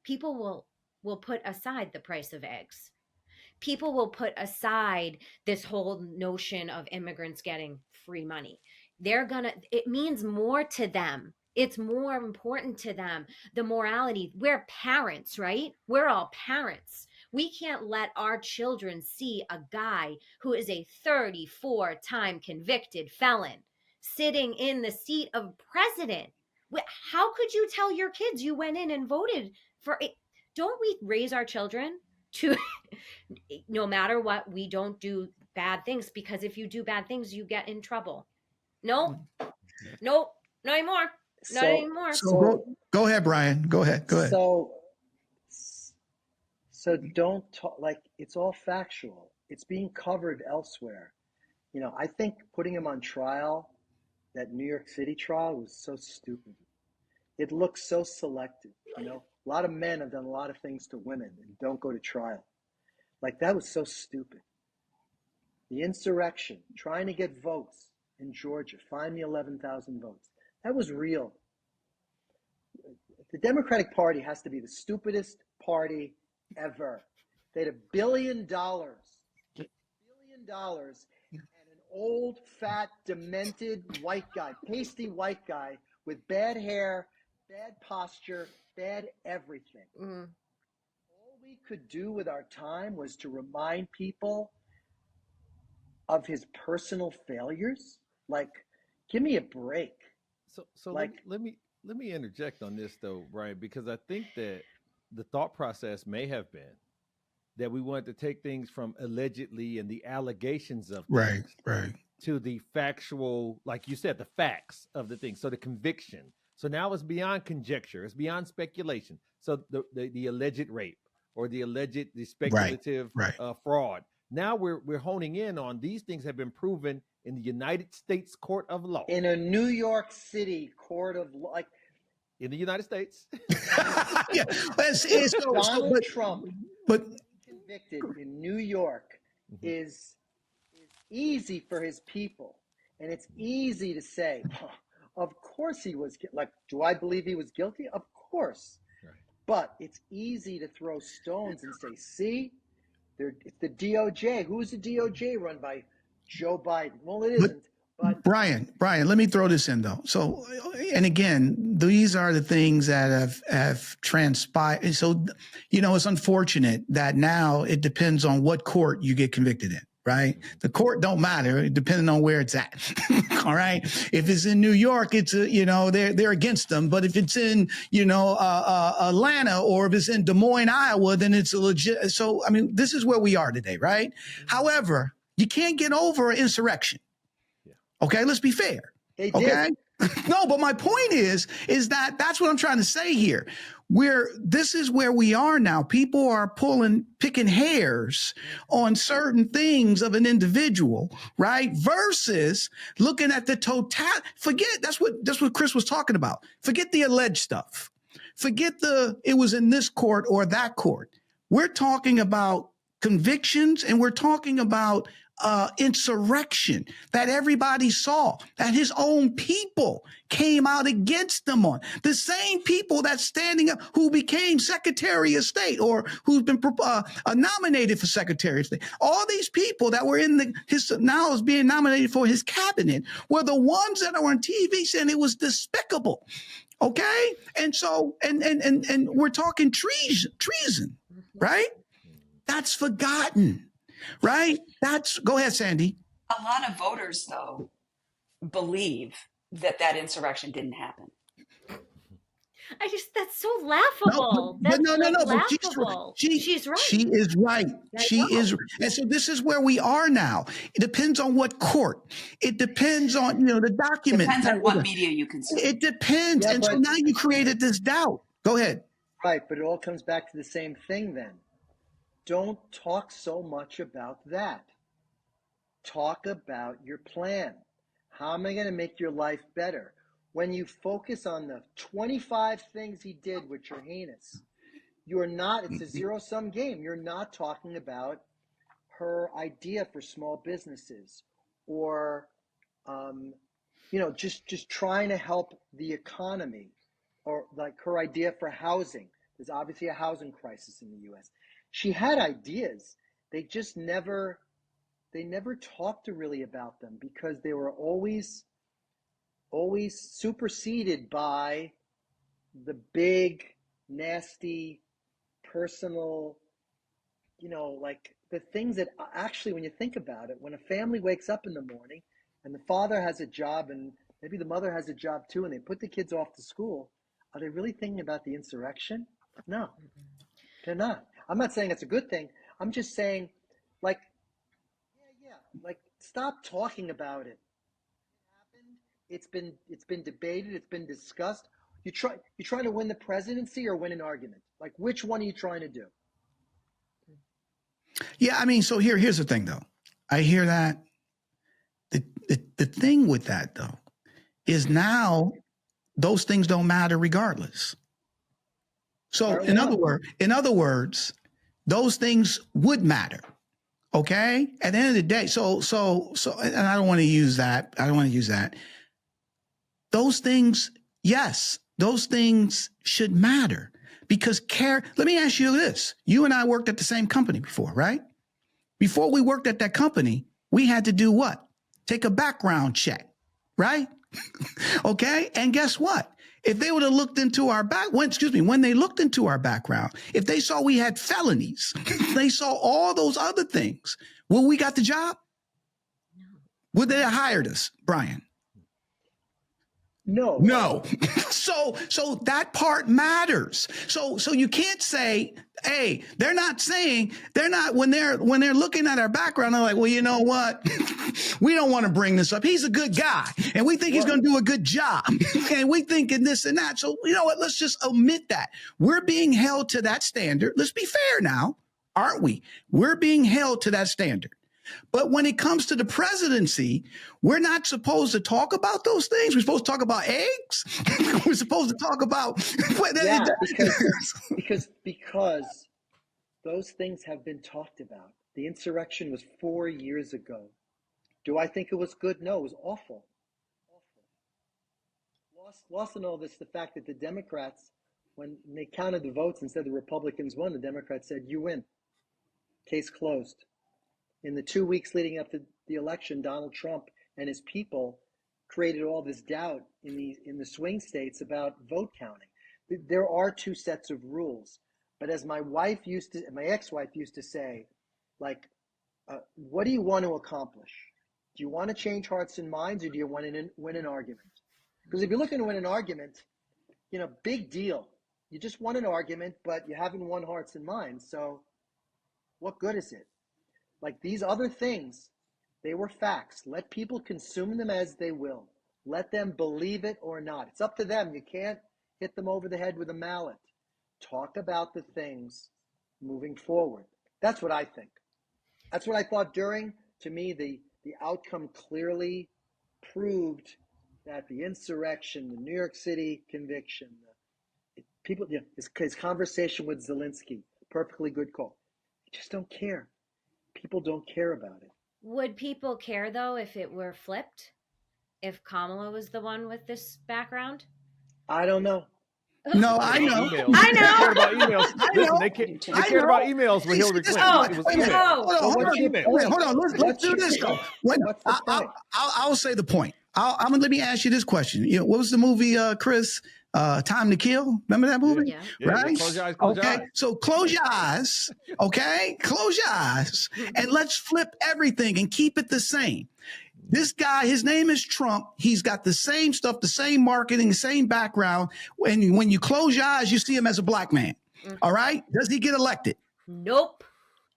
people will put aside the price of eggs. People will put aside this whole notion of immigrants getting free money. It means more to them. It's more important to them. The morality, we're parents, right? We're all parents. We can't let our children see a guy who is a 34-time convicted felon sitting in the seat of president. How could you tell your kids you went in and voted for it? Don't we raise our children to no matter what, we don't do bad things, because if you do bad things, you get in trouble. Nope. Not anymore. Not anymore. So go ahead, Bryan. Go ahead. So don't talk, like, it's all factual. It's being covered elsewhere. I think putting him on trial, that New York City trial, was so stupid. It looks so selective. A lot of men have done a lot of things to women and don't go to trial. Like, that was so stupid. The insurrection, trying to get votes in Georgia, find the 11,000 votes. That was real. The Democratic Party has to be the stupidest party ever. They had $1 billion, $1 billion, and an old, fat, demented white guy, pasty white guy with bad hair, bad posture, bad everything. All we could do with our time was to remind people of his personal failures. Like, give me a break. So like, let me interject on this though, Bryan, because I think that the thought process may have been that we wanted to take things from allegedly and the allegations of things, right, to the factual, like you said, the facts of the thing. So the conviction. So now it's beyond conjecture. It's beyond speculation. So the alleged rape or the speculative fraud. Now we're honing in on these things have been proven in the United States court of law. In a New York City court of law. Like, in the United States. Yeah. Donald Trump, but convicted in New York, is easy for his people. And it's easy to say, of course he was, like, do I believe he was guilty? Of course. Right. But it's easy to throw stones and say, see, it's the DOJ. Who's the DOJ run by? Joe Biden. Well, it isn't. But Bryan, let me throw this in though. So, and again, these are the things that have transpired. So, it's unfortunate that now it depends on what court you get convicted in, right? The court don't matter, depending on where it's at. All right. If it's in New York, it's they're against them. But if it's in Atlanta, or if it's in Des Moines, Iowa, then it's a legit. So, I mean, this is where we are today, right? However, you can't get over an insurrection. Okay, let's be fair. They did. No, but my point is that that's what I'm trying to say here. This is where we are now. People are picking hairs on certain things of an individual, right? Versus looking at the that's what Chris was talking about. Forget the alleged stuff. Forget it was in this court or that court. We're talking about convictions, and we're talking about insurrection that everybody saw, that his own people came out against them on. The same people that's standing up, who became Secretary of State or who's been nominated for Secretary of State. All these people that were now is being nominated for his cabinet were the ones that are on TV saying it was despicable. Okay. And so, and we're talking treason, right? That's forgotten. Right? Go ahead, Sandy. A lot of voters, though, believe that insurrection didn't happen. That's so No, laughable. but That's no, no, like no. But laughable. She's right. she is right. I She know. is, and so this is where we are now. It depends on what court. It depends on the document. Depends on what media you consume. It depends, Yeah, and so but now you created this doubt. Go ahead. right, but it all comes back to the same thing then. Don't talk so much about that. Talk about your plan. How am I going to make your life better? When you focus on the 25 things he did, which are heinous, you are not, it's a zero-sum game. You're not talking about her idea for small businesses or, just trying to help the economy, or like her idea for housing. There's obviously a housing crisis in the U.S. She had ideas. They just never talked really about them because they were always superseded by the big, nasty, personal, like the things that actually, when you think about it, when a family wakes up in the morning and the father has a job and maybe the mother has a job too, and they put the kids off to school, are they really thinking about the insurrection? No, they're not. I'm not saying it's a good thing. I'm just saying, like, like, stop talking about it. It happened. It's been debated. It's been discussed. You're trying to win the presidency or win an argument. Like, which one are you trying to do? Yeah, I mean, so here's the thing, though. I hear that. The thing with that, though, is now those things don't matter regardless. So in other words, those things would matter. Okay. At the end of the day, so, and I don't want to use that. Those things, yes, those things should matter because let me ask you this. You and I worked at the same company before, right? Before we worked at that company, we had to do what? Take a background check, right? Okay. And guess what? If they would have looked into when they looked into our background, if they saw we had felonies, they saw all those other things, will we got the job? No. Would they have hired us, Bryan? No. So that part matters. So you can't say, hey, they're not when they're looking at our background, they're like, well, you know what? We don't want to bring this up. He's a good guy and we think he's going to do a good job. And we think in this and that. So you know what? Let's just omit that. We're being held to that standard. Let's be fair now, aren't we? We're being held to that standard. But when it comes to the presidency, we're not supposed to talk about those things. We're supposed to talk about eggs. We're supposed to talk about because those things have been talked about. The insurrection was 4 years ago. Do I think it was good? No, it was awful. Lost in all this, the fact that the Democrats, when they counted the votes and said the Republicans won, the Democrats said, you win. Case closed. In the 2 weeks leading up to the election, Donald Trump and his people created all this doubt in the swing states about vote counting. There are two sets of rules, but as my ex-wife used to say, like, what do you want to accomplish? Do you want to change hearts and minds, or do you want to win an argument? Because if you're looking to win an argument, big deal. You just won an argument, but you haven't won hearts and minds. So what good is it? Like these other things, they were facts. Let people consume them as they will. Let them believe it or not. It's up to them. You can't hit them over the head with a mallet. Talk about the things moving forward. That's what I think. That's what I thought during. To me, the outcome clearly proved that the insurrection, the New York City conviction, his conversation with Zelensky, perfectly good call. They just don't care. People don't care about it. Would people care, though, if it were flipped? If Kamala was the one with this background? I don't know. No, I know. I know. They cared about emails. Listen, they cared about emails with Hillary Clinton. It was email. Hold on. Let's do this, though. I'll say the point. Let me ask you this question. What was the movie, Chris? Time to Kill. Remember that movie? Yeah. Right? Close your eyes. So close your eyes. Okay? Close your eyes and let's flip everything and keep it the same. This guy, his name is Trump. He's got the same stuff, the same marketing, the same background. When you close your eyes, you see him as a black man. All right. Does he get elected? Nope.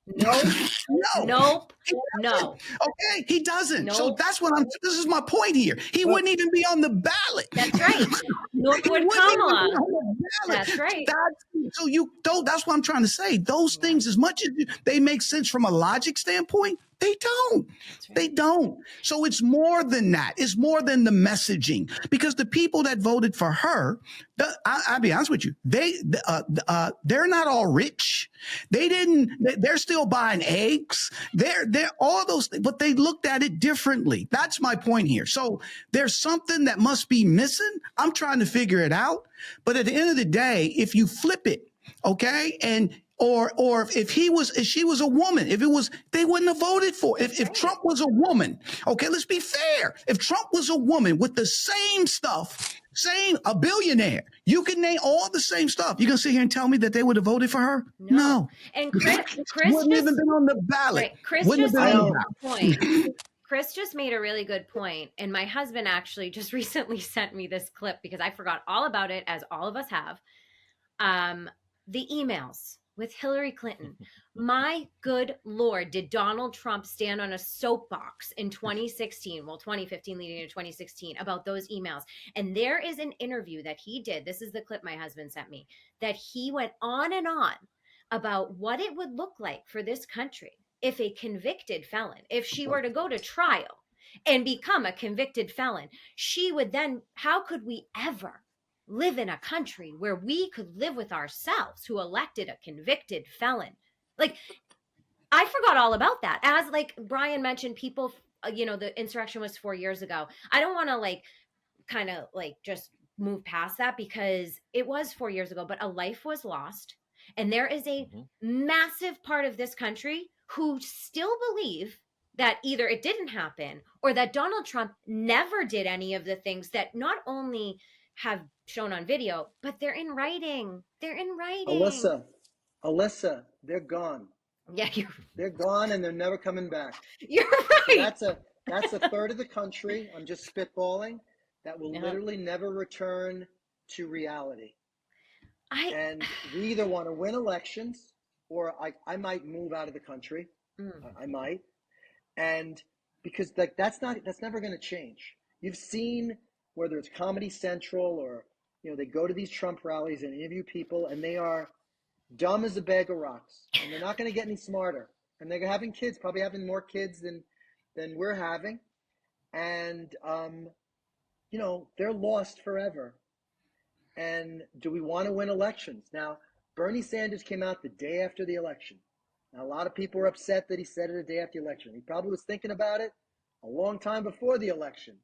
Nope. No. Nope. No. Okay, he doesn't. Nope. So that's what this is my point here. He wouldn't even be on the ballot. That's right. Northwood Kamala. That's right. That's what I'm trying to say. Those things, as much as they make sense from a logic standpoint, they don't. Right. They don't. So it's more than that. It's more than the messaging, because the people that voted for her, I'll be honest with you, they're not all rich. They're still buying eggs. They're all those things, but they looked at it differently. That's my point here. So there's something that must be missing. I'm trying to figure it out. But at the end of the day, if you flip it, okay, or if she was a woman, they wouldn't have voted for it. If Trump was a woman, okay, let's be fair. If Trump was a woman with the same stuff, a billionaire, you can name all the same stuff. You gonna sit here and tell me that they would have voted for her? No. And Chris wouldn't even been on the ballot. Right. Chris just made a point. Chris just made a really good point. And my husband actually just recently sent me this clip because I forgot all about it, as all of us have. The emails with Hillary Clinton. My good Lord, did Donald Trump stand on a soapbox in 2016, 2015 leading into 2016, about those emails? And there is an interview that he did. This is the clip my husband sent me, that he went on and on about what it would look like for this country if a convicted felon, if she were to go to trial and become a convicted felon, she would then, how could we ever live in a country where we could live with ourselves who elected a convicted felon? Like, I forgot all about that. As like Bryan mentioned, people, the insurrection was 4 years ago. I don't want to just move past that, because it was 4 years ago, but a life was lost. And there is a massive part of this country who still believe that either it didn't happen or that Donald Trump never did any of the things that not only have shown on video, but they're in writing. They're in writing. Alyssa, they're gone. Yeah, they're gone, and they're never coming back. You're right. So that's a third of the country. I'm just spitballing, that will literally never return to reality. And we either want to win elections, or I might move out of the country. I might, and because that's never going to change. You've seen, whether it's Comedy Central or they go to these Trump rallies and interview people, and they are dumb as a bag of rocks, and they're not going to get any smarter. And they're having kids, probably having more kids than we're having, and they're lost forever. And do we want to win elections? Now, Bernie Sanders came out the day after the election. Now, a lot of people were upset that he said it the day after the election. He probably was thinking about it a long time before the election,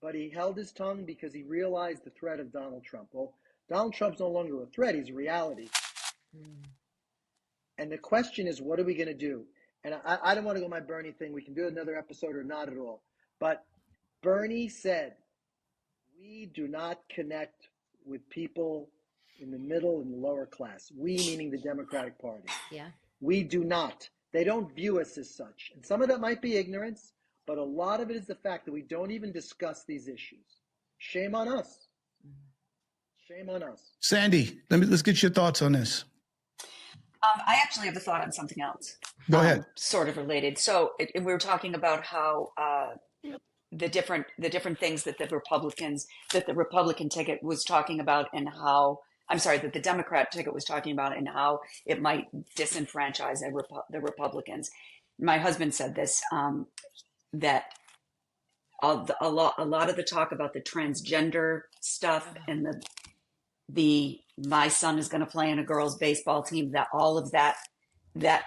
but he held his tongue because he realized the threat of Donald Trump. Well, Donald Trump's no longer a threat, he's a reality. And the question is, what are we going to do? And I don't want to go my Bernie thing. We can do another episode or not at all. But Bernie said, we do not connect with people in the middle and the lower class. We, meaning the Democratic Party. Yeah. We do not. They don't view us as such. And some of that might be ignorance, but a lot of it is the fact that we don't even discuss these issues. Shame on us. Shame on us. Sandy, let's get your thoughts on this. I actually have a thought on something else. Go ahead. Sort of related. So we were talking about how the different things that the Republican ticket was talking about, and how that the Democrat ticket was talking about, and how it might disenfranchise the Republicans. My husband said this, that a lot of the talk about the transgender stuff and the my son is going to play in a girls' baseball team, that all of that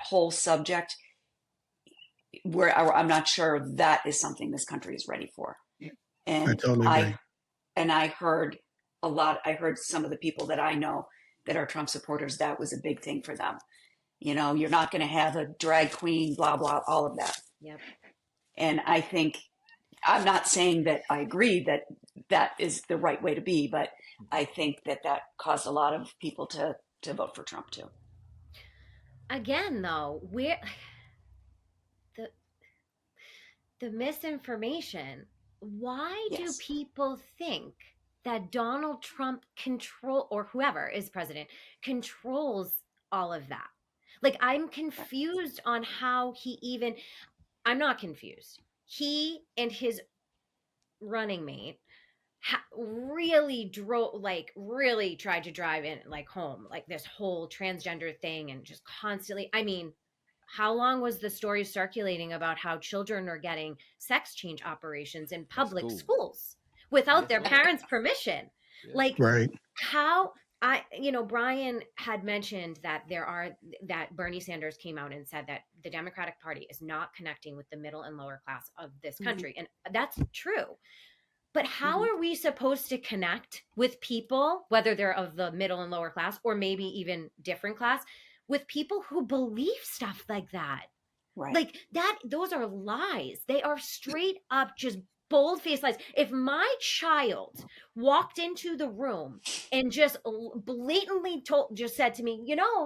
whole subject, where I'm not sure that is something this country is ready for. And I totally agree. And I heard some of the people that I know that are Trump supporters, that was a big thing for them. You're not going to have a drag queen, blah, blah, all of that. Yep. And I think, I'm not saying that I agree that that is the right way to be, but I think that caused a lot of people to vote for Trump too. Again, though, the misinformation. Why do Yes. people think that Donald Trump or whoever is president controls all of that? Like, I'm confused on how I'm not confused. He and his running mate really tried to drive in like home, like this whole transgender thing, and just constantly, I mean, how long was the story circulating about how children are getting sex change operations in public schools without their parents' permission? Like, Right. how Bryan had mentioned that that Bernie Sanders came out and said that the Democratic Party is not connecting with the middle and lower class of this country. And that's true. But how are we supposed to connect with people, whether they're of the middle and lower class, or maybe even different class, with people who believe stuff like that? Right. Like that, those are lies. They are straight up just bold-faced lies. If my child walked into the room and just blatantly said to me,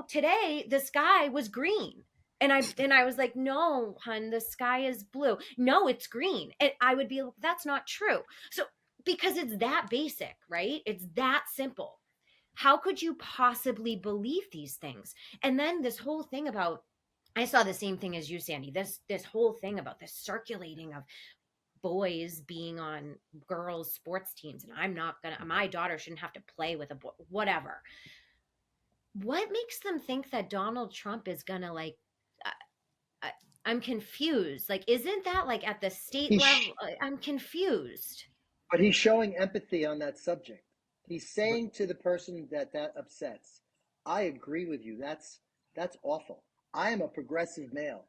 today the sky was green. And I was like, no, hun, the sky is blue. No, it's green. And I would be like, that's not true. So, because it's that basic, right? It's that simple. How could you possibly believe these things? And then this whole thing about, I saw the same thing as you, Sandy, this whole thing about this circulating of boys being on girls' sports teams. And my daughter shouldn't have to play with a boy, whatever. What makes them think that Donald Trump is going to I'm confused. Like, isn't that like at the state level? I'm confused. But he's showing empathy on that subject. He's saying to the person that upsets, I agree with you. That's awful. I am a progressive male.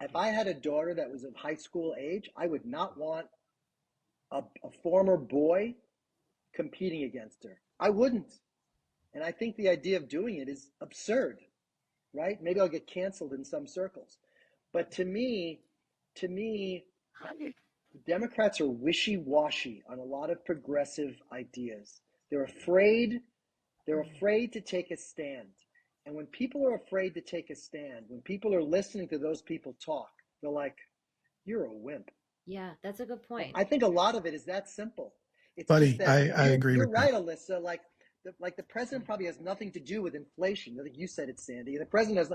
If I had a daughter that was of high school age, I would not want a former boy competing against her. I wouldn't. And I think the idea of doing it is absurd, right? Maybe I'll get canceled in some circles. But to me, Democrats are wishy-washy on a lot of progressive ideas. They're afraid to take a stand. And when people are afraid to take a stand, when people are listening to those people talk, they're like, you're a wimp. Yeah, that's a good point. I think a lot of it is that simple. It's Buddy, just that I agree you're with right, that. Alyssa. Like the president probably has nothing to do with inflation. I think you said it, Sandy. The president has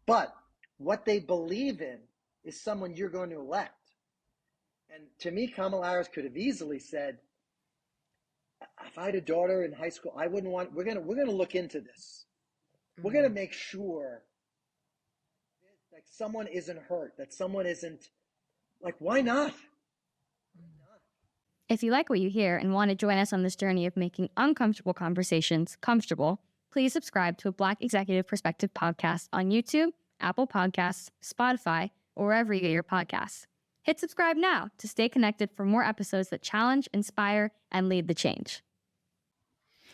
but what they believe in is someone you're going to elect. And to me, Kamala Harris could have easily said, if I had a daughter in high school, I wouldn't want, we're gonna look into this. We're gonna make sure like someone isn't hurt, that someone isn't, like, why not? If you like what you hear and want to join us on this journey of making uncomfortable conversations comfortable, please subscribe to a Black Executive Perspective podcast on YouTube, Apple Podcasts, Spotify, or wherever you get your podcasts. Hit subscribe now to stay connected for more episodes that challenge, inspire, and lead the change.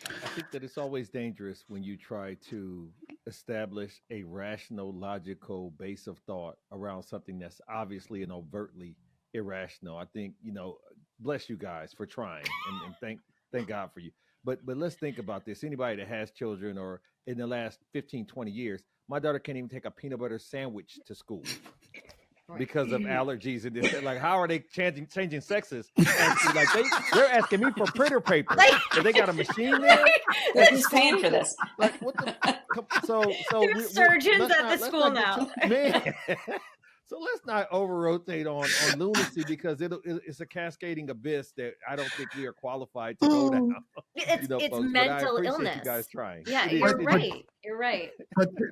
I think that it's always dangerous when you try to establish a rational, logical base of thought around something that's obviously and overtly irrational. I think, bless you guys for trying and thank God for you. But let's think about this. Anybody that has children, or in the last 15, 20 years, my daughter can't even take a peanut butter sandwich to school because of allergies and this. Like, how are they changing sexes? Like they're asking me for printer paper. They got a machine there. Who's paying for this? Like, what the? So there's surgeons at the school now. Man. So let's not over-rotate on lunacy, because it's a cascading abyss that I don't think we are qualified to go down. It's folks, mental but I appreciate illness. you guys trying. Yeah, you're right. You're right.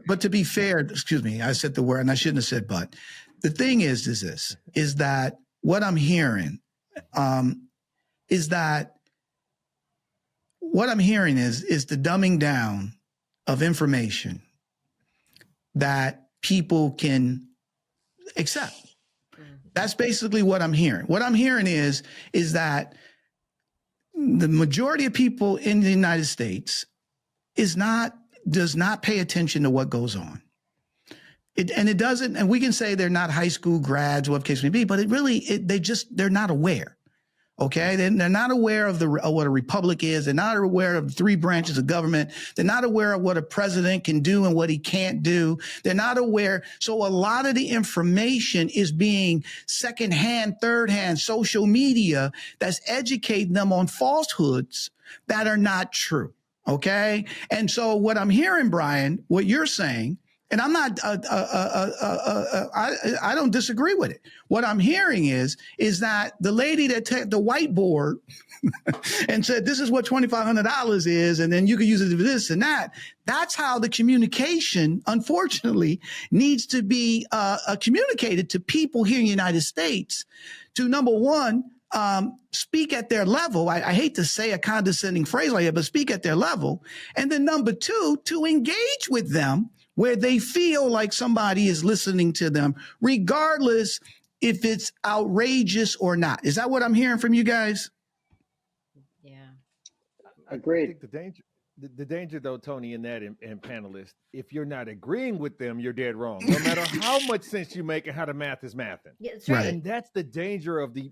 But to be fair, excuse me, I said the word and I shouldn't have said but. The thing is that what I'm hearing is the dumbing down of information that people can accept. That's basically what I'm hearing. What I'm hearing is that the majority of people in the United States does not pay attention to what goes on. It doesn't, and we can say they're not high school grads, what case may be, but they're not aware. Okay, they're not aware of what a republic is. They're not aware of the three branches of government. They're not aware of what a president can do and what he can't do. They're not aware. So a lot of the information is being secondhand, third-hand social media that's educating them on falsehoods that are not true. Okay, and so what I'm hearing, Bryan, what you're saying, and I'm not, I don't disagree with it. What I'm hearing is that the lady that took the whiteboard and said, this is what $2,500 is, and then you can use it for this and that. That's how the communication, unfortunately, needs to be communicated to people here in the United States to, number one, speak at their level. I hate to say a condescending phrase like that, but speak at their level. And then number two, to engage with them where they feel like somebody is listening to them, regardless if it's outrageous or not. Is that what I'm hearing from you guys? Yeah. I Agreed. think the danger though, Tony, in that and panelists, if you're not agreeing with them, you're dead wrong. No matter how much sense you make and how the math is mathing. Yeah, that's right. And that's the danger of the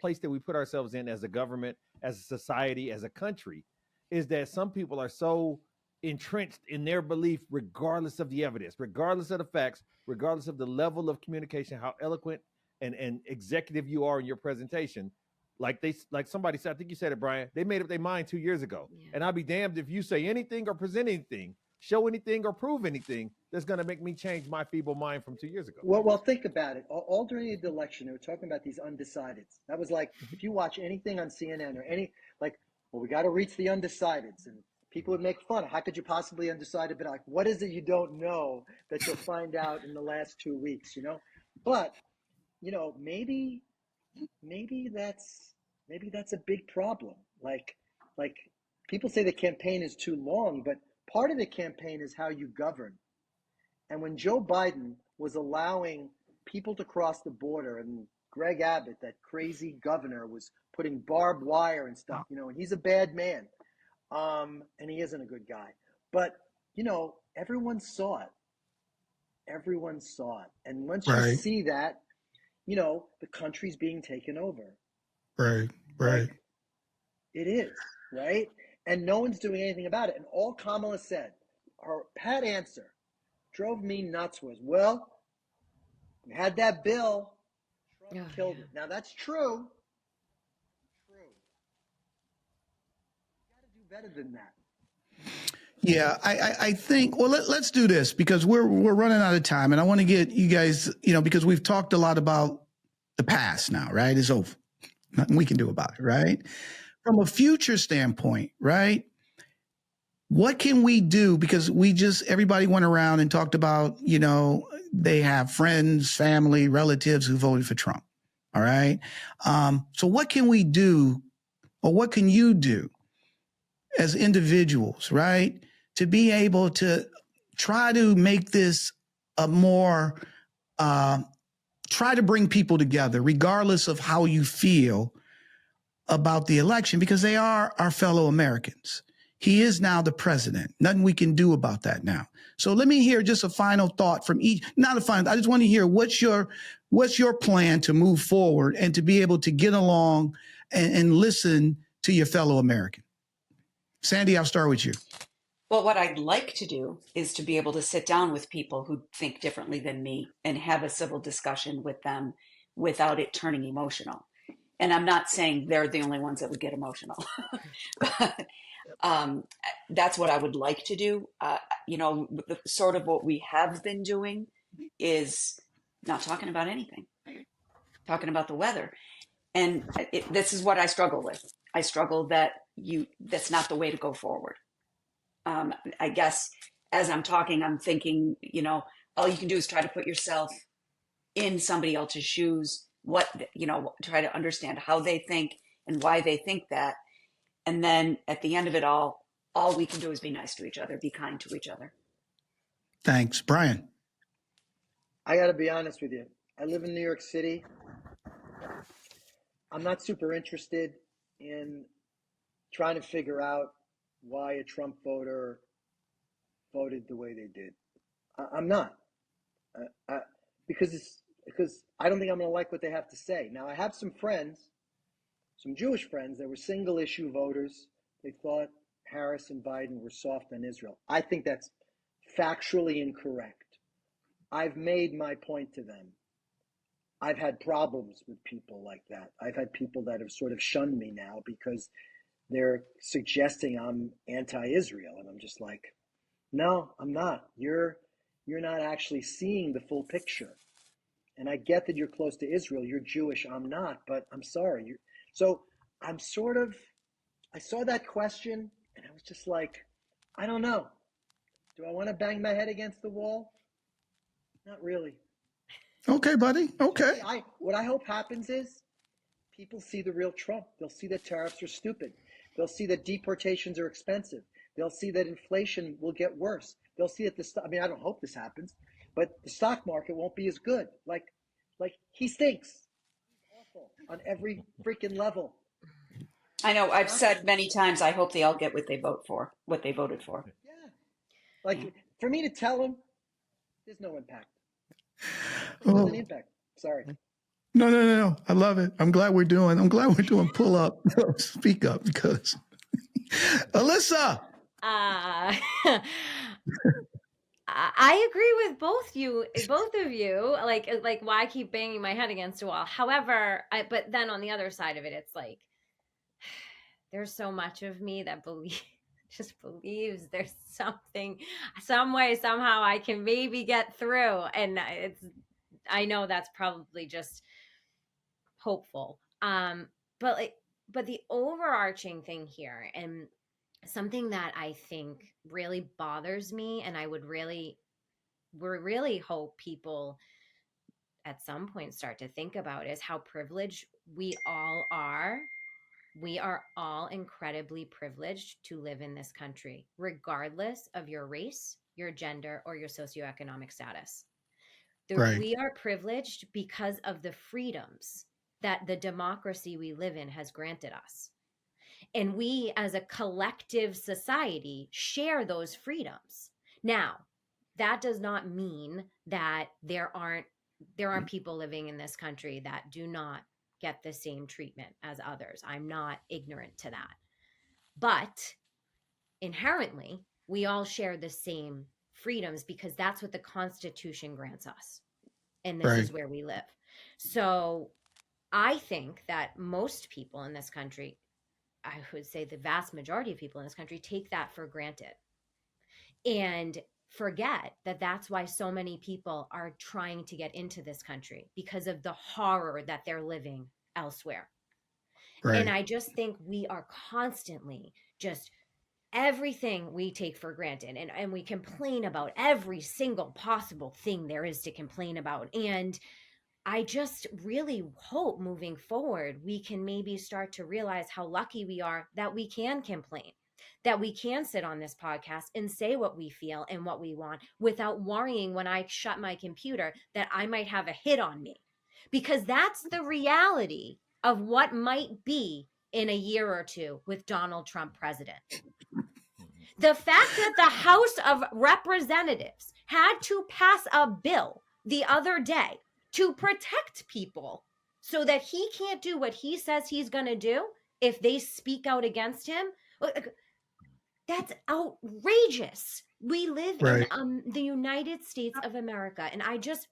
place that we put ourselves in as a government, as a society, as a country, is that some people are so entrenched in their belief, regardless of the evidence, regardless of the facts, regardless of the level of communication, how eloquent and executive you are in your presentation. Like somebody said, I think you said it, Bryan, they made up their mind 2 years ago. Yeah. And I'll be damned if you say anything or present anything, show anything or prove anything that's going to make me change my feeble mind from 2 years ago. Well, think about it. All during the election, they were talking about these undecideds. That was like, if you watch anything on CNN or we got to reach the undecideds. And people would make fun. How could you possibly undecided? But like, what is it you don't know that you'll find out in the last 2 weeks, But, maybe that's a big problem. Like people say the campaign is too long, but part of the campaign is how you govern. And when Joe Biden was allowing people to cross the border, and Greg Abbott, that crazy governor, was putting barbed wire and stuff, and he's a bad man. And he isn't a good guy. But, everyone saw it. Everyone saw it. And once you see that, the country's being taken over. Right. Like, it is, right? And no one's doing anything about it. And all Kamala said, her pat answer, drove me nuts was, well, we had that bill, Trump killed it. Now, that's true. You got to do better than that. Yeah, I think, well, let's do this because we're running out of time, and I want to get you guys, because we've talked a lot about the past now, right? It's over. Nothing we can do about it, right? From a future standpoint, right? What can we do? Because everybody went around and talked about, they have friends, family, relatives who voted for Trump. All right. So what can we do, or what can you do as individuals, right, to be able to try to make this a more, try to bring people together, regardless of how you feel about the election, because they are our fellow Americans. He is now the president. Nothing we can do about that now. So let me hear just a final thought from each, not a final, I just want to hear what's your plan to move forward and to be able to get along and listen to your fellow American. Sandy, I'll start with you. Well, what I'd like to do is to be able to sit down with people who think differently than me and have a civil discussion with them without it turning emotional. And I'm not saying they're the only ones that would get emotional. But that's what I would like to do. Sort of what we have been doing is not talking about anything, talking about the weather. And this is what I struggle with. I struggle that's not the way to go forward. I guess as I'm talking, I'm thinking, all you can do is try to put yourself in somebody else's shoes, try to understand how they think and why they think that. And then at the end of it all we can do is be nice to each other, be kind to each other. Thanks. Bryan. I got to be honest with you. I live in New York City. I'm not super interested in trying to figure out why a Trump voter voted the way they did. I'm not. Because I don't think I'm going to like what they have to say. Now, I have some friends, some Jewish friends that were single issue voters. They thought Harris and Biden were soft on Israel. I think that's factually incorrect. I've made my point to them. I've had problems with people like that. I've had people that have sort of shunned me now because they're suggesting I'm anti-Israel, and I'm just like, no, I'm not. You're not actually seeing the full picture. And I get that you're close to Israel. You're Jewish. I'm not, but I'm sorry. So I'm sort of, I saw that question and I was just like, I don't know. Do I want to bang my head against the wall? Not really. Okay, buddy. Okay. What I hope happens is people see the real Trump. They'll see that tariffs are stupid. They'll see that deportations are expensive. They'll see that inflation will get worse. They'll see that I mean, I don't hope this happens, but the stock market won't be as good. Like he stinks. He's awful on every freaking level. I know. I've said many times, I hope they all get what they voted for. Yeah. Like, for me to tell him, there's no impact. Oh. There's an impact. Sorry. No. I love it. I'm glad we're doing pull up, speak up, because Alyssa. I agree with both of you. Like why keep banging my head against a wall? However, but then on the other side of it, it's like there's so much of me that believes there's some way, somehow I can maybe get through. And I know that's probably just hopeful. But the overarching thing here, and something that I think really bothers me, and we really hope people at some point start to think about, is how privileged we all are. We are all incredibly privileged to live in this country, regardless of your race, your gender, or your socioeconomic status. Right. We are privileged because of the freedoms that the democracy we live in has granted us. And we, as a collective society, share those freedoms. Now, that does not mean that there aren't people living in this country that do not get the same treatment as others. I'm not ignorant to that. But inherently, we all share the same freedoms because that's what the Constitution grants us. And this is where we live. So I think that most people in this country, I would say the vast majority of people in this country, take that for granted and forget that that's why so many people are trying to get into this country, because of the horror that they're living elsewhere. Right. And I just think we are constantly just everything we take for granted, and we complain about every single possible thing there is to complain about. And I just really hope moving forward, we can maybe start to realize how lucky we are that we can complain, that we can sit on this podcast and say what we feel and what we want without worrying when I shut my computer that I might have a hit on me, because that's the reality of what might be in a year or two with Donald Trump president. The fact that the House of Representatives had to pass a bill the other day to protect people so that he can't do what he says he's going to do if they speak out against him, that's outrageous. We live in the United States of America. And I just,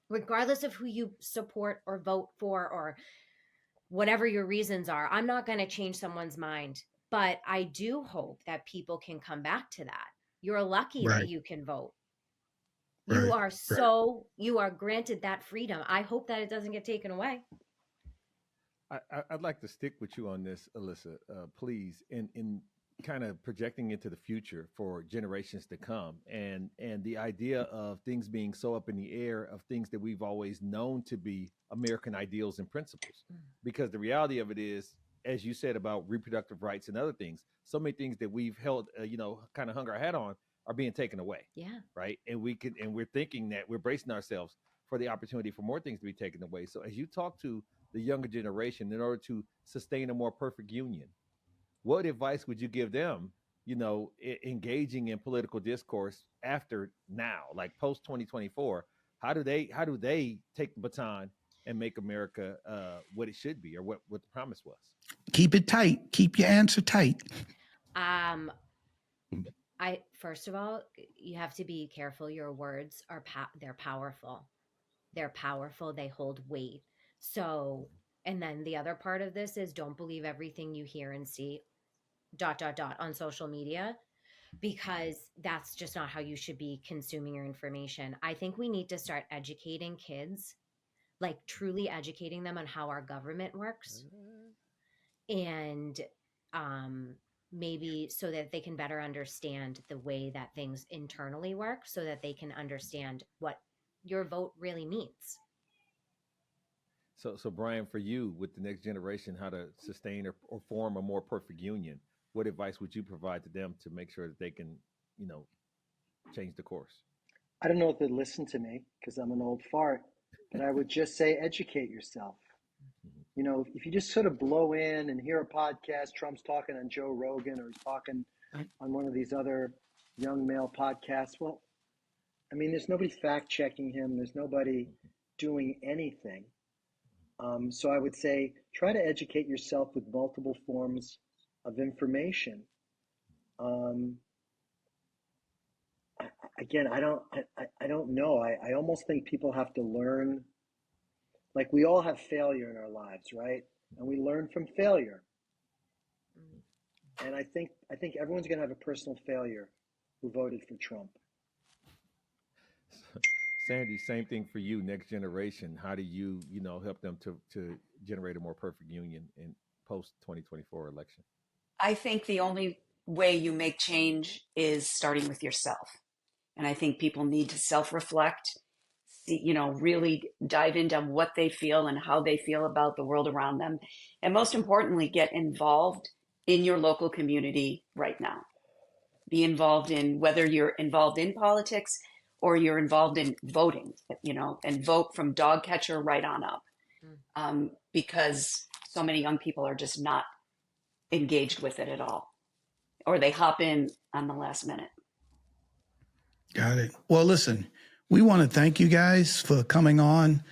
regardless of who you support or vote for or whatever your reasons are, I'm not going to change someone's mind. But I do hope that people can come back to that. You're lucky that you can vote. You are granted that freedom. I hope that it doesn't get taken away. I'd like to stick with you on this, Alyssa, please, in kind of projecting into the future for generations to come, and the idea of things being so up in the air, of things that we've always known to be American ideals and principles. Because the reality of it is, as you said about reproductive rights and other things, so many things that we've held, kind of hung our hat on are being taken away. Yeah. Right. And we're thinking that we're bracing ourselves for the opportunity for more things to be taken away. So as you talk to the younger generation, in order to sustain a more perfect union, what advice would you give them, engaging in political discourse after now, like post 2024? How do they take the baton and make America what it should be, or what the promise was? Keep it tight. Keep your answer tight. First of all, you have to be careful. Your words are they're powerful. They're powerful. They hold weight. So, and then the other part of this is don't believe everything you hear and see ... on social media, because that's just not how you should be consuming your information. I think we need to start educating kids, like truly educating them on how our government works, and maybe so that they can better understand the way that things internally work, so that they can understand what your vote really means. So Bryan, for you, with the next generation, how to sustain or form a more perfect union, what advice would you provide to them to make sure that they can, change the course? I don't know if they'd listen to me because I'm an old fart, but I would just say educate yourself. If you just sort of blow in and hear a podcast, Trump's talking on Joe Rogan, or he's talking on one of these other young male podcasts, well, I mean, there's nobody fact checking him. There's nobody doing anything. So I would say try to educate yourself with multiple forms of information. Again, I don't know. I almost think people have to learn. Like, we all have failure in our lives, right? And we learn from failure. And I think everyone's going to have a personal failure who voted for Trump. Sandy, same thing for you, next generation. How do you, help them to generate a more perfect union in post 2024 election? I think the only way you make change is starting with yourself. And I think people need to self-reflect, really dive into what they feel and how they feel about the world around them. And most importantly, get involved in your local community right now. Be involved in, whether you're involved in politics or you're involved in voting, and vote from dog catcher right on up. Because so many young people are just not engaged with it at all, or they hop in on the last minute. Got it. Well, listen, we want to thank you guys for coming on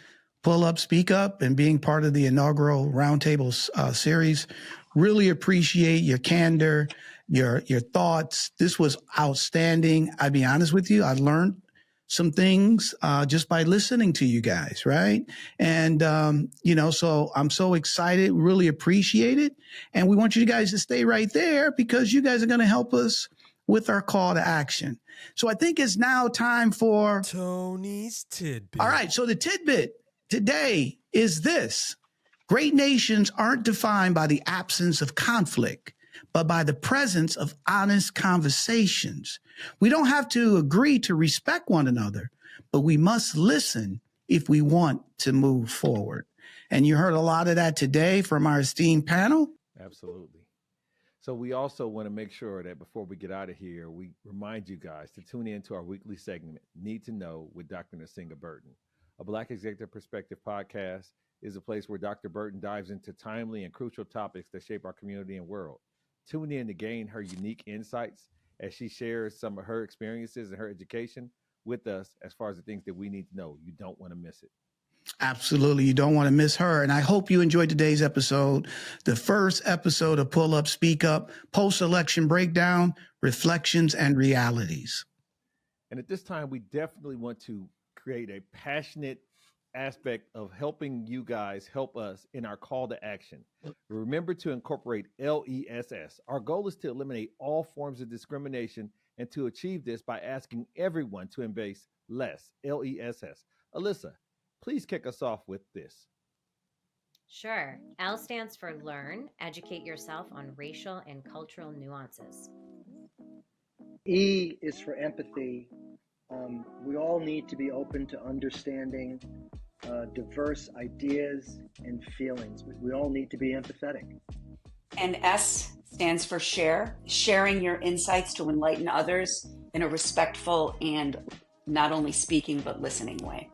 Pull Up, Speak Up, and being part of the inaugural roundtable series. Really appreciate your candor, your thoughts. This was outstanding. I'll be honest with you, I learned some things just by listening to you guys, right? And, so I'm so excited, really appreciate it. And we want you guys to stay right there because you guys are going to help us with our call to action. So I think it's now time for Tony's Tidbit. All right, so the tidbit today is this. Great nations aren't defined by the absence of conflict, but by the presence of honest conversations. We don't have to agree to respect one another, but we must listen if we want to move forward. And you heard a lot of that today from our esteemed panel. Absolutely. So we also want to make sure that before we get out of here, we remind you guys to tune in to our weekly segment, Need to Know with Dr. Nasinga Burton. A Black Executive Perspective podcast is a place where Dr. Burton dives into timely and crucial topics that shape our community and world. Tune in to gain her unique insights as she shares some of her experiences and her education with us as far as the things that we need to know. You don't want to miss it. Absolutely. You don't want to miss her. And I hope you enjoyed today's episode, the first episode of Pull Up, Speak Up, post-election breakdown, reflections, and realities. And at this time, we definitely want to create a passionate aspect of helping you guys help us in our call to action. Remember to incorporate LESS. Our goal is to eliminate all forms of discrimination, and to achieve this by asking everyone to embrace less, LESS. Alyssa, please kick us off with this. Sure. L stands for learn, educate yourself on racial and cultural nuances. E is for empathy. We all need to be open to understanding diverse ideas and feelings. We all need to be empathetic. And S stands for share, sharing your insights to enlighten others in a respectful and not only speaking but listening way.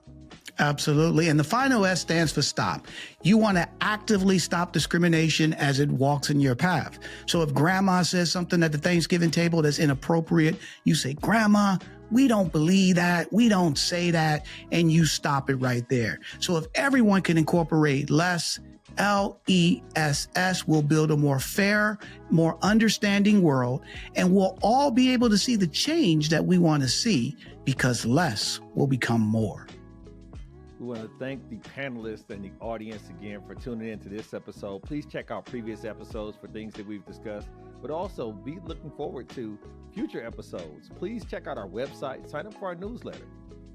Absolutely. And the final S stands for stop. You want to actively stop discrimination as it walks in your path. So if grandma says something at the Thanksgiving table that's inappropriate, you say, Grandma, we don't believe that. We don't say that. And you stop it right there. So if everyone can incorporate less, LESS, will build a more fair, more understanding world, and we'll all be able to see the change that we want to see, because less will become more. We want to thank the panelists and the audience again for tuning in to this episode. Please check out previous episodes for things that we've discussed, but also be looking forward to future episodes. Please check out our website, sign up for our newsletter,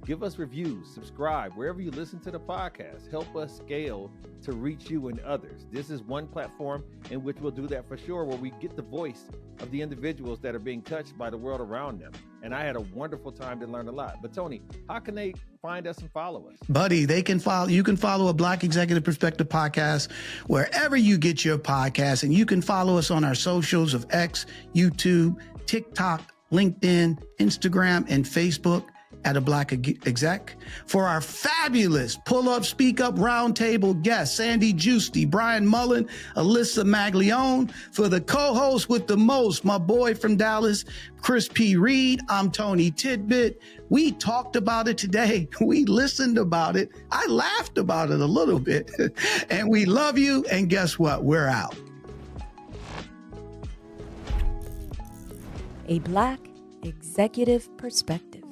give us reviews, subscribe wherever you listen to the podcast. Help us scale to reach you and others. This is one platform in which we'll do that for sure, where we get the voice of the individuals that are being touched by the world around them. And I had a wonderful time to learn a lot. But Tony, how can they find us and follow us? Buddy, you can follow a Black Executive Perspective podcast wherever you get your podcasts. And you can follow us on our socials of X, YouTube, TikTok, LinkedIn, Instagram, and Facebook at a Black Exec. For our fabulous Pull Up, Speak Up Roundtable guests, Sandy Giusti, Bryan Mullen, Alyssa Maglione. For the co-host with the most, my boy from Dallas, Chris P. Reed, I'm TonyTidbit. We talked about it today. We listened about it. I laughed about it a little bit. And we love you. And guess what? We're out. A Black Executive Perspective.